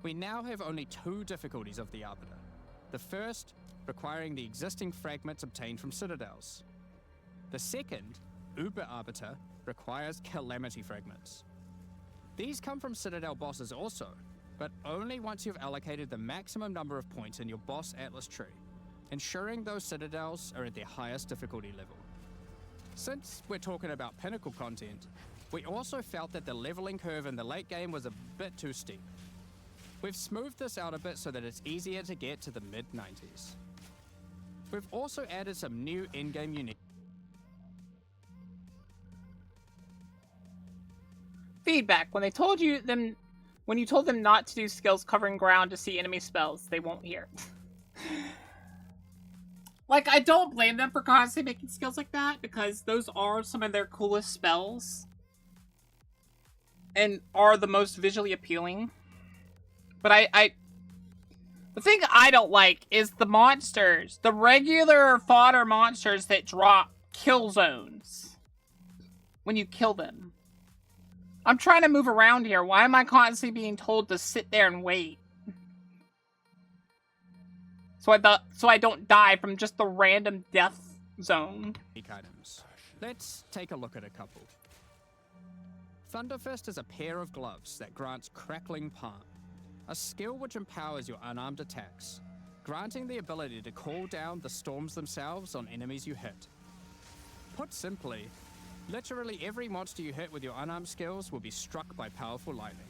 We now have only 2 difficulties of the Arbiter. The first, requiring the existing fragments obtained from Citadels. The second, Uber Arbiter, requires Calamity Fragments. These come from Citadel bosses also, but only once you've allocated the maximum number of points in your boss Atlas tree, ensuring those Citadels are at their highest difficulty level. Since we're talking about Pinnacle content, we also felt that the leveling curve in the late game was a bit too steep. We've smoothed this out a bit so that it's easier to get to the mid-90s. We've also added some new in-game unique Feedback. When you told them not to do skills covering ground to see enemy spells, they won't hear. Like, I don't blame them for constantly making skills like that, because those are some of their coolest spells. And are the most visually appealing. But the thing I don't like is the monsters. The regular fodder monsters that drop kill zones when you kill them. I'm trying to move around here. Why am I constantly being told to sit there and wait? So I don't die from just the random death zone. items. Let's take a look at a couple. Thunderfist is a pair of gloves that grants Crackling Palm, a skill which empowers your unarmed attacks, granting the ability to call down the storms themselves on enemies you hit. Put simply, literally every monster you hit with your unarmed skills will be struck by powerful lightning.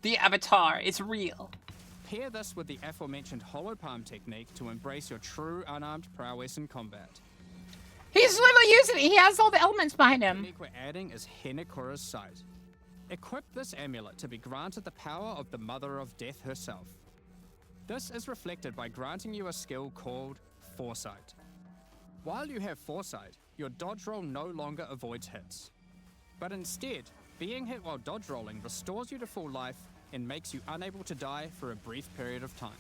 The Avatar is real. pair this with the aforementioned hollow palm technique to embrace your true unarmed prowess in combat. He's literally using it. He has all the elements behind The him. technique we're adding is Hinekura's Sight. Equip this amulet to be granted the power of the Mother of Death herself. This is reflected by granting you a skill called Foresight. While you have Foresight, your dodge roll no longer avoids hits. But instead, being hit while dodge rolling restores you to full life and makes you unable to die for a brief period of time.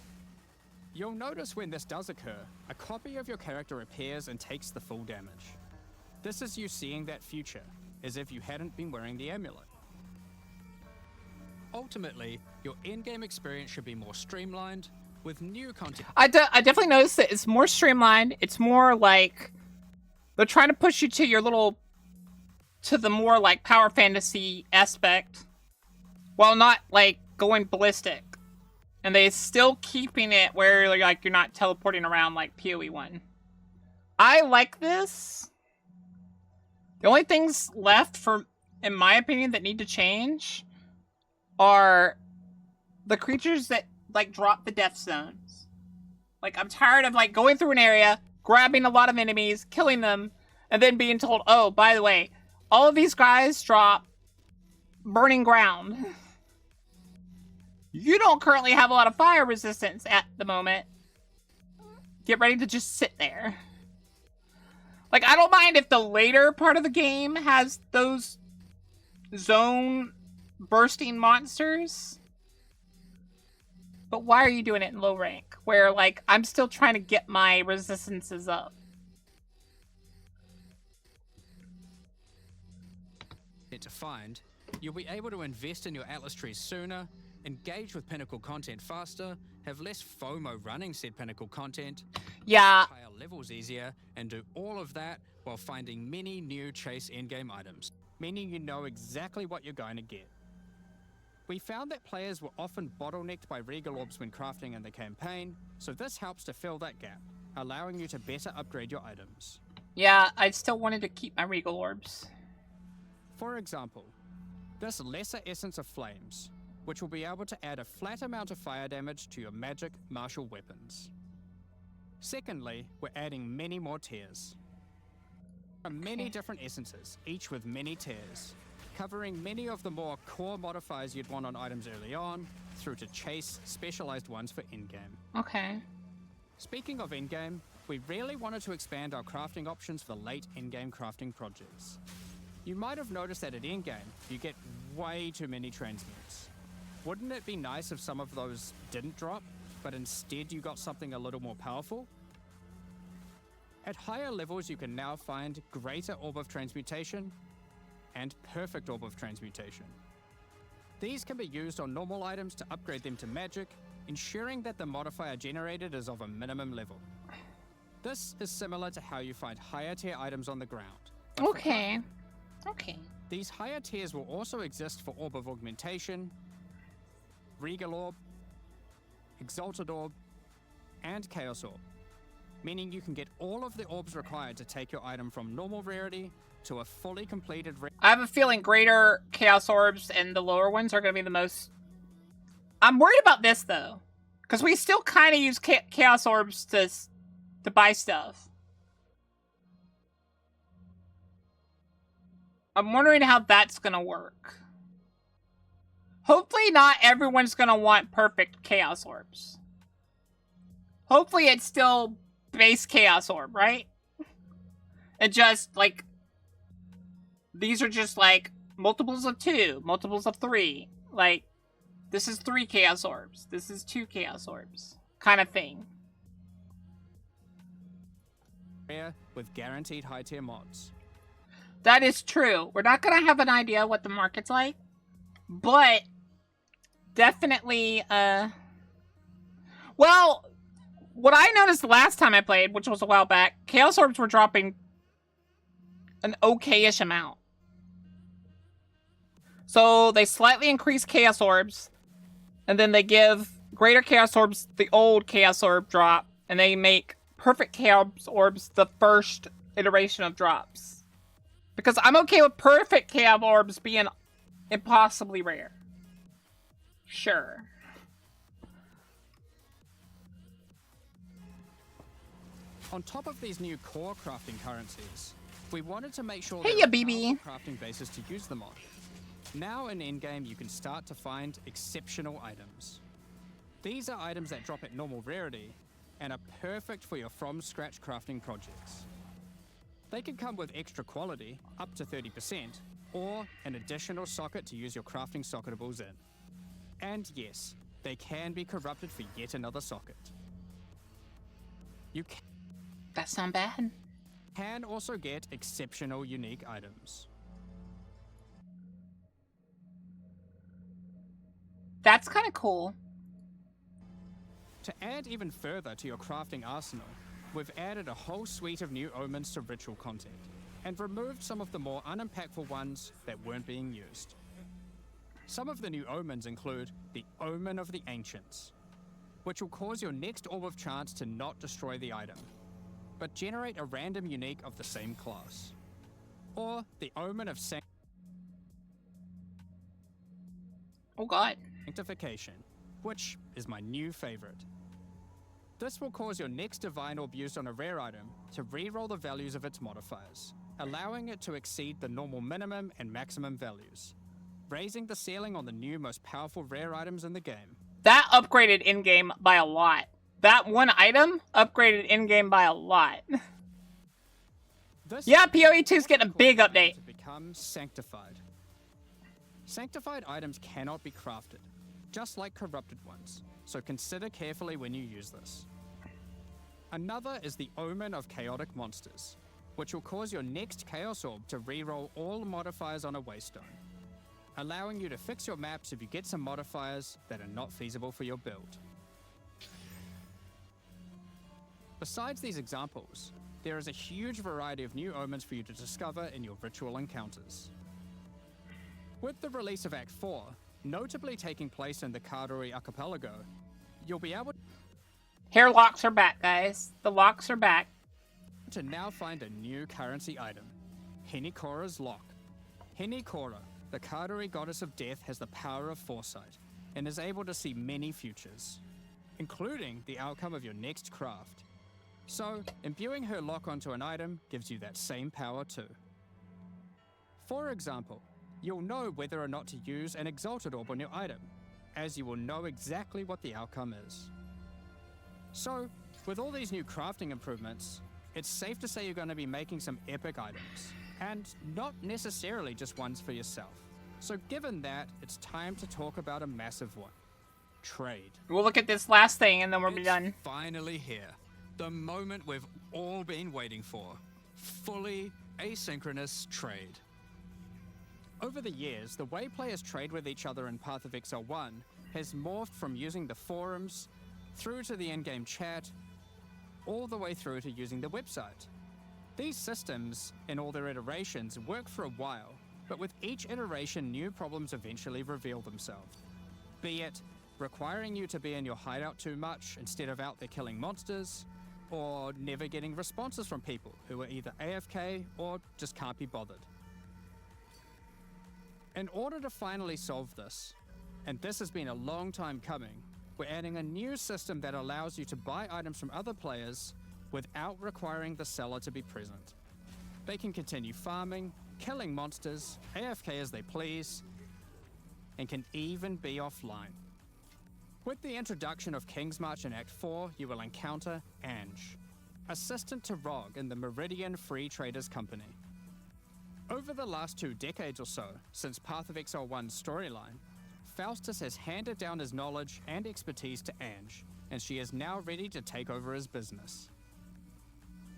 You'll notice when this does occur, a copy of your character appears and takes the full damage. This is you seeing that future, as if you hadn't been wearing the amulet. Ultimately, your in-game experience should be more streamlined, with new content. I definitely noticed that it's more streamlined. It's more like they're trying to push you to your little, to the more like power fantasy aspect, while not like going ballistic. And they still keeping it where like you're not teleporting around like PoE 1. I like this. The only things left for, in my opinion, that need to change are the creatures that like drop the death zones. Like I'm tired of like going through an area, grabbing a lot of enemies, killing them, and then being told, oh, by the way, all of these guys drop burning ground. You don't currently have a lot of fire resistance at the moment. Get ready to just sit there. Like, I don't mind if the later part of the game has those zone bursting monsters. But why are you doing it in low rank? Where, like, I'm still trying to get my resistances up. To find, you'll be able to invest in your Atlas trees sooner, engage with pinnacle content faster, have less FOMO running said pinnacle content, Yeah. higher levels easier, and do all of that while finding many new chase endgame items, meaning you know exactly what you're going to get. We found that players were often bottlenecked by regal orbs when crafting in the campaign, so this helps to fill that gap, allowing you to better upgrade your items. Yeah, I still wanted to keep my regal orbs. For example, this Lesser Essence of Flames, which will be able to add a flat amount of fire damage to your magic martial weapons. Secondly, we're adding many more tiers. There are many different essences, each with many tiers, covering many of the more core modifiers you'd want on items early on, through to chase specialized ones for in-game. Okay. Speaking of in-game, we really wanted to expand our crafting options for late in-game crafting projects. You might have noticed that at in-game, you get way too many transmutes. Wouldn't it be nice if some of those didn't drop, but instead you got something a little more powerful? At higher levels, you can now find Greater Orb of Transmutation and Perfect Orb of Transmutation. These can be used on normal items to upgrade them to magic, ensuring that the modifier generated is of a minimum level. This is similar to how you find higher tier items on the ground. Okay. Okay. These higher tiers will also exist for Orb of Augmentation, Regal Orb, Exalted Orb, and Chaos Orb, meaning you can get all of the orbs required to take your item from normal rarity to a fully completed I have a feeling greater Chaos Orbs and the lower ones are going to be the most... I'm worried about this, though. Because we still kind of use Chaos Orbs to buy stuff. I'm wondering how that's going to work. Hopefully not everyone's going to want perfect Chaos Orbs. Hopefully it's still base Chaos Orb, right? And just, like... These are just, like, multiples of 2, multiples of 3. Like, this is 3 Chaos Orbs. This is 2 Chaos Orbs. Kind of thing. with guaranteed high tier mods. That is true. We're not going to have an idea what the market's like. But, definitely, well, what I noticed the last time I played, which was a while back, Chaos Orbs were dropping an okay-ish amount. So they slightly increase Chaos Orbs, and then they give Greater Chaos Orbs the old Chaos Orb drop, and they make Perfect Chaos Orbs the first iteration of drops. Because I'm okay with Perfect Chaos Orbs being impossibly rare. Sure. On top of these new core crafting currencies, we wanted to make sure Hey, there ya, were BB. powerful crafting bases to use them on. Now in endgame, you can start to find exceptional items. These are items that drop at normal rarity and are perfect for your from-scratch crafting projects. They can come with extra quality, up to 30%, or an additional socket to use your crafting socketables in. And yes, they can be corrupted for yet another socket. You That's not bad. can also get exceptional unique items. That's kind of cool. To add even further to your crafting arsenal, we've added a whole suite of new omens to ritual content, and removed some of the more unimpactful ones that weren't being used. Some of the new omens include the Omen of the Ancients, which will cause your next Orb of Chance to not destroy the item, but generate a random unique of the same class. Or the Omen of Oh god. Sanctification, which is my new favorite. This will cause your next Divine Orb used on a rare item to re-roll the values of its modifiers, allowing it to exceed the normal minimum and maximum values, raising the ceiling on the new most powerful rare items in the game. That upgraded in-game by a lot. That one item upgraded in-game by a lot. This Yeah, PoE 2's getting a big causes update. to become sanctified. Sanctified items cannot be crafted, just like corrupted ones, so consider carefully when you use this. Another is the Omen of Chaotic Monsters, which will cause your next Chaos Orb to reroll all modifiers on a Waystone, allowing you to fix your maps if you get some modifiers that are not feasible for your build. Besides these examples, there is a huge variety of new omens for you to discover in your ritual encounters. With the release of Act 4, notably taking place in the Karui Archipelago, you'll be able Hair locks are back, guys. The locks are back. to now find a new currency item, Henikora's Lock. Henikora, the Karui goddess of death, has the power of foresight and is able to see many futures, including the outcome of your next craft. So, imbuing her lock onto an item gives you that same power too. For example, you'll know whether or not to use an Exalted Orb on your item, as you will know exactly what the outcome is. So, with all these new crafting improvements, it's safe to say you're going to be making some epic items, and not necessarily just ones for yourself. So given that, it's time to talk about a massive one. Trade. We'll look at this last thing and then we'll be It's done. finally here. The moment we've all been waiting for. Fully asynchronous trade. Over the years, the way players trade with each other in Path of Exile 1 has morphed from using the forums, through to the in-game chat, all the way through to using the website. These systems, in all their iterations, work for a while, but with each iteration new problems eventually reveal themselves. Be it requiring you to be in your hideout too much instead of out there killing monsters, or never getting responses from people who are either AFK or just can't be bothered. In order to finally solve this, and this has been a long time coming, we're adding a new system that allows you to buy items from other players without requiring the seller to be present. They can continue farming, killing monsters, AFK as they please, and can even be offline. With the introduction of King's March in Act 4, you will encounter Ange, assistant to Rog in the Meridian Free Traders Company. Over the last 2 decades or so, since Path of Exile 1's storyline, Faustus has handed down his knowledge and expertise to Ange, and she is now ready to take over his business.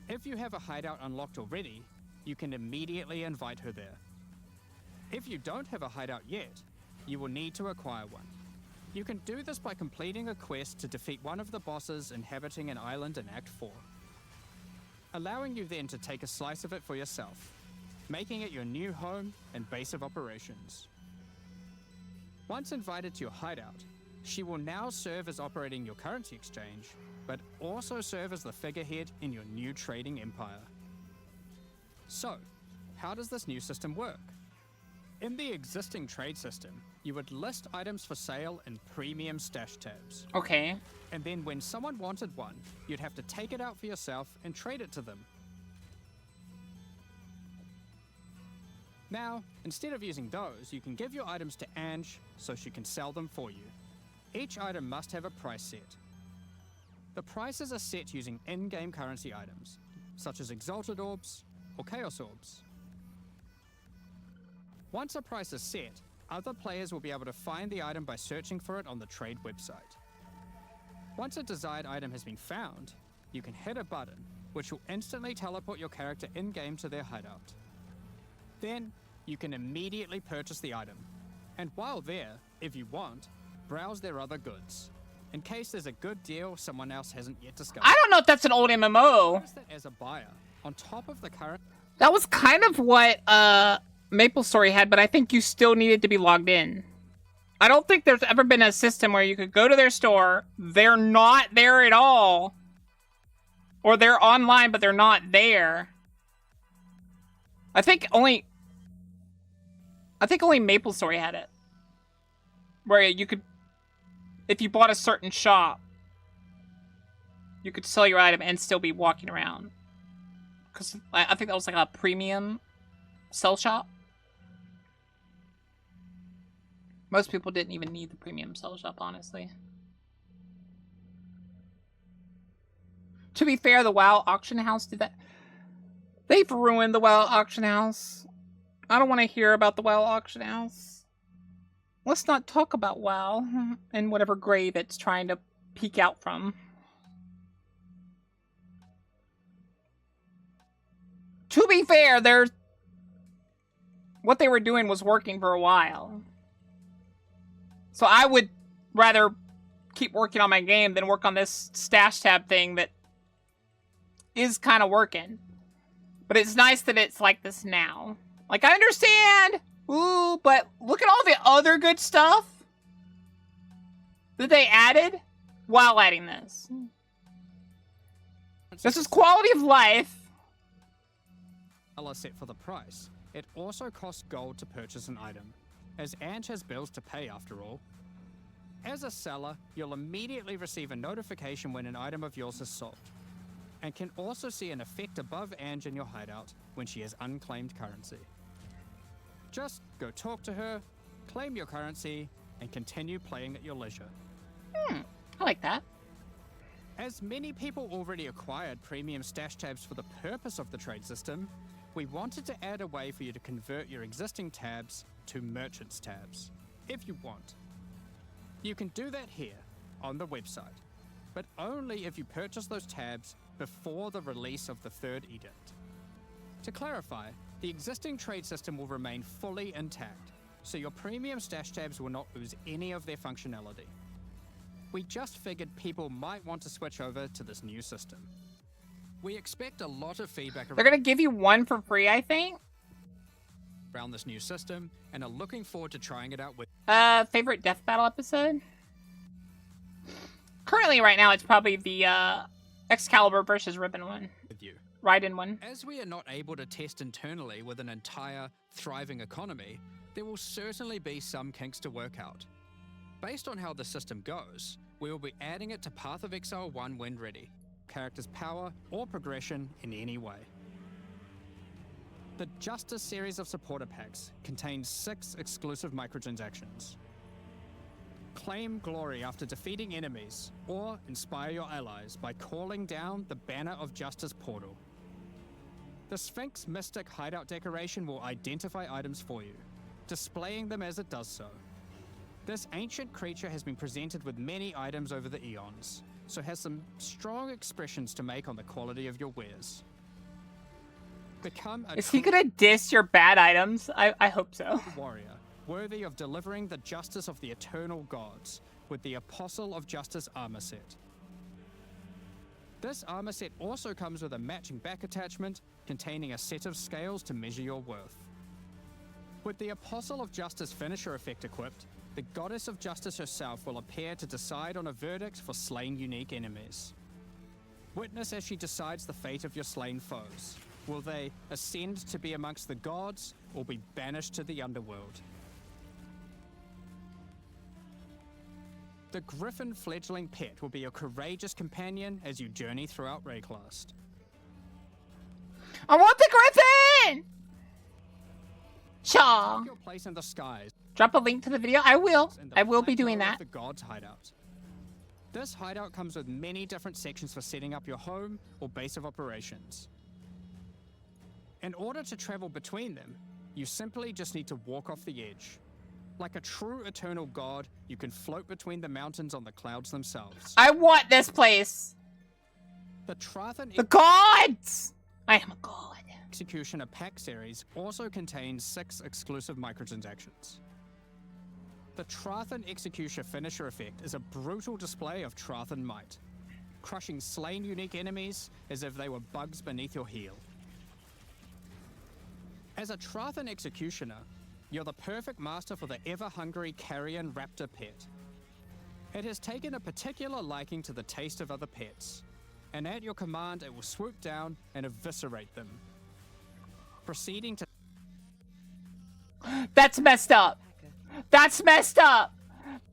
If you have a hideout unlocked already, you can immediately invite her there. If you don't have a hideout yet, you will need to acquire one. You can do this by completing a quest to defeat one of the bosses inhabiting an island in Act 4, allowing you then to take a slice of it for yourself, making it your new home and base of operations. Once invited to your hideout, she will now serve as operating your currency exchange, but also serve as the figurehead in your new trading empire. So, how does this new system work? In the existing trade system, you would list items for sale in premium stash tabs. Okay. And then when someone wanted one, you'd have to take it out for yourself and trade it to them. Now, instead of using those, you can give your items to Ange so she can sell them for you. Each item must have a price set. The prices are set using in-game currency items, such as Exalted Orbs or Chaos Orbs. Once a price is set, other players will be able to find the item by searching for it on the trade website. Once a desired item has been found, you can hit a button, which will instantly teleport your character in-game to their hideout. Then, you can immediately purchase the item, and while there, if you want, browse their other goods, in case there's a good deal someone else hasn't yet discovered. I don't know if that's an old MMO. Notice that as a buyer, on top of the current... That was kind of what MapleStory had, but I think you still needed to be logged in. I don't think there's ever been a system where you could go to their store, they're not there at all, or they're online but they're not there. I think only MapleStory had it, where you could, if you bought a certain shop, you could sell your item and still be walking around. Because I think that was like a premium sell shop. Most people didn't even need the premium sell shop, honestly. To be fair, the WoW auction house did that. They've ruined the WoW auction house. I don't want to hear about the WoW auction house. Let's not talk about WoW and whatever grave it's trying to peek out from. To be fair, what they were doing was working for a while. So I would rather keep working on my game than work on this stash tab thing that is kind of working. But it's nice that it's like this now. Like, I understand! Ooh, but look at all the other good stuff that they added while adding this. This is quality of life. Set for the price. It also costs gold to purchase an item, as Ange has bills to pay after all. As a seller, you'll immediately receive a notification when an item of yours is sold, and can also see an effect above Ange in your hideout when she has unclaimed currency. Just go talk to her, claim your currency, and continue playing at your leisure. I like that. As many people already acquired premium stash tabs for the purpose of the trade system, we wanted to add a way for you to convert your existing tabs to merchants tabs, if you want. You can do that here, on the website, but only if you purchase those tabs before the release of the third edict. To clarify, the existing trade system will remain fully intact, so your premium stash tabs will not lose any of their functionality. We just figured people might want to switch over to this new system. We expect a lot of feedback They're gonna give you one for free, I think. around this new system, and are looking forward to trying it out with Favorite death battle episode? Currently, right now, it's probably the Excalibur versus Ribbon one. you. Raiden one. As we are not able to test internally with an entire, thriving economy, there will certainly be some kinks to work out. Based on how the system goes, we will be adding it to Path of Exile 1 when ready. Character's power or progression in any way. The Justice series of supporter packs contains 6 exclusive microtransactions. Claim glory after defeating enemies, or inspire your allies by calling down the Banner of Justice portal. The Sphinx Mystic hideout decoration will identify items for you, displaying them as it does so. This ancient creature has been presented with many items over the eons, so has some strong expressions to make on the quality of your wares. Become a Is he gonna diss your bad items? I hope so. warrior, worthy of delivering the justice of the eternal gods, with the Apostle of Justice armor set. This armor set also comes with a matching back attachment containing a set of scales to measure your worth. With the Apostle of Justice finisher effect equipped, the Goddess of Justice herself will appear to decide on a verdict for slain unique enemies. Witness as she decides the fate of your slain foes, Will they ascend to be amongst the gods or be banished to the underworld? The Griffin fledgling pet will be your courageous companion as you journey throughout Rayclast. I want the Griffin! Shaw. Your place in the skies. Drop a link to the video. I will. in the I will be plateau doing of that. The gods hideout. This hideout comes with many different sections for setting up your home or base of operations. In order to travel between them, you simply just need to walk off the edge. Like a true eternal god, you can float between the mountains on the clouds themselves. I want this place. The Trathan The gods! I am a god. Executioner Pack series also contains 6 exclusive microtransactions. The Trathan Executioner finisher effect is a brutal display of Trathan might, crushing slain unique enemies as if they were bugs beneath your heel. As a Trathan Executioner, you're the perfect master for the ever-hungry carrion raptor pet. It has taken a particular liking to the taste of other pets, and at your command it will swoop down and eviscerate them. Proceeding to... That's messed up. That's messed up.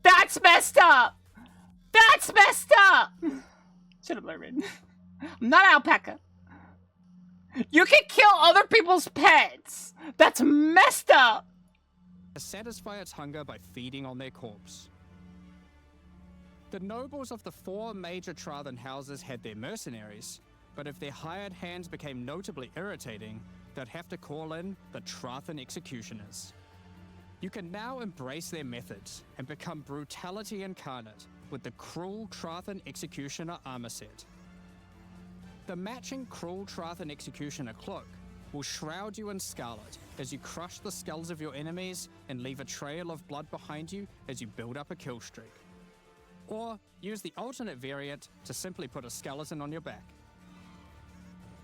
That's messed up. That's messed up. Should have learned. I'm not an alpaca. You can kill other people's pets. That's messed up. satisfy its hunger by feeding on their corpse. The nobles of the 4 major Trathan houses had their mercenaries, but if their hired hands became notably irritating, they'd have to call in the Trathan executioners. You can now embrace their methods and become brutality incarnate with the Cruel Trathan Executioner armor set. The matching Cruel Trathan Executioner cloak will shroud you in scarlet as you crush the skulls of your enemies and leave a trail of blood behind you as you build up a kill streak. Or use the alternate variant to simply put a skeleton on your back.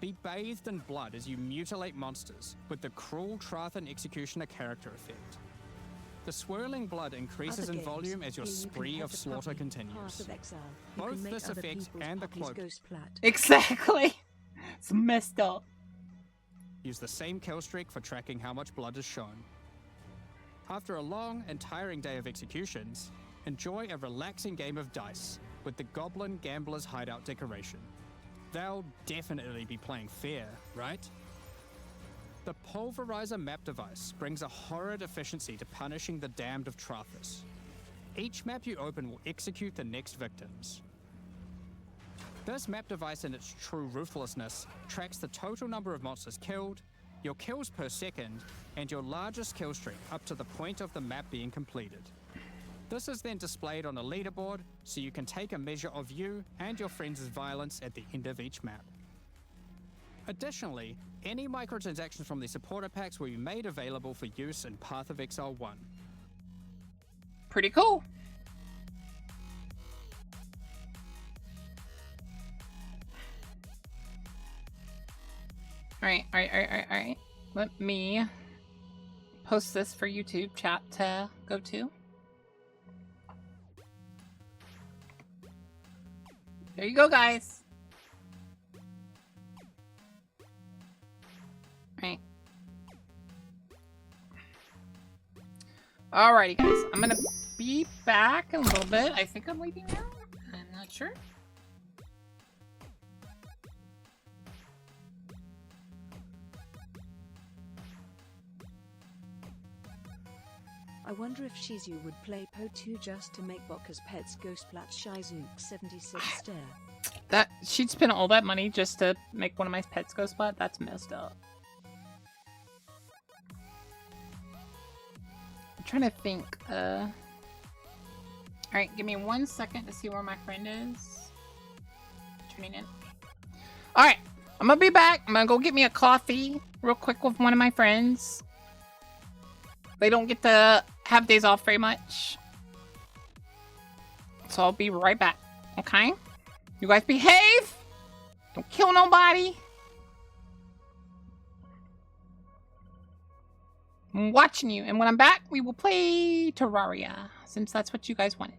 Be bathed in blood as you mutilate monsters with the Cruel Trathan Executioner character effect. The swirling blood increases Other in games, volume as your here you can spree pet of the slaughter puppy, continues. Path of Exile. You Both can make this other effect people's and the puppies cloak ghost plat. Exactly. It's messed up. use the same kill streak for tracking how much blood is shown. After a long and tiring day of executions, enjoy a relaxing game of dice with the Goblin Gambler's Hideout decoration. They'll definitely be playing fair, right? The Pulverizer map device brings a horrid efficiency to punishing the damned of Trathis. Each map you open will execute the next victims. This map device in its true ruthlessness tracks the total number of monsters killed, your kills per second, and your largest kill streak up to the point of the map being completed. This is then displayed on a leaderboard so you can take a measure of you and your friends' violence at the end of each map. Additionally, any microtransactions from the supporter packs will be made available for use in Path of Exile 1. Pretty cool. Alright. Let me post this for YouTube chat to go to. There you go, guys. Right. Alrighty, guys. I'm gonna be back in a little bit. I think I'm leaving now. I'm not sure. I wonder if Shizu would play Po2 just to make Boka's pet's Ghostplat Shizuke 76 stare. That she'd spend all that money just to make one of my pets go splat? That's messed up. I'm trying to think, Alright, give me 1 second to see where my friend is. Turning in. Alright, I'm gonna be back. I'm gonna go get me a coffee real quick with one of my friends. They don't get to have days off very much. So I'll be right back, okay? You guys behave! Don't kill nobody! I'm watching you, and when I'm back, we will play Terraria, since that's what you guys wanted.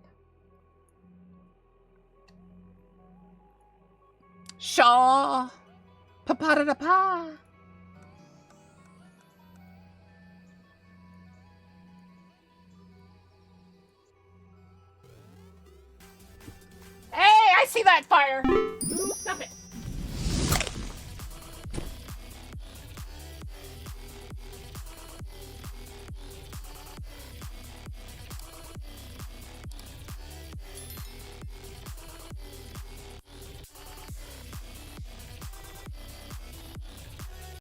Shaw! Pa-pa-da-da-pa! see that fire. Stop it.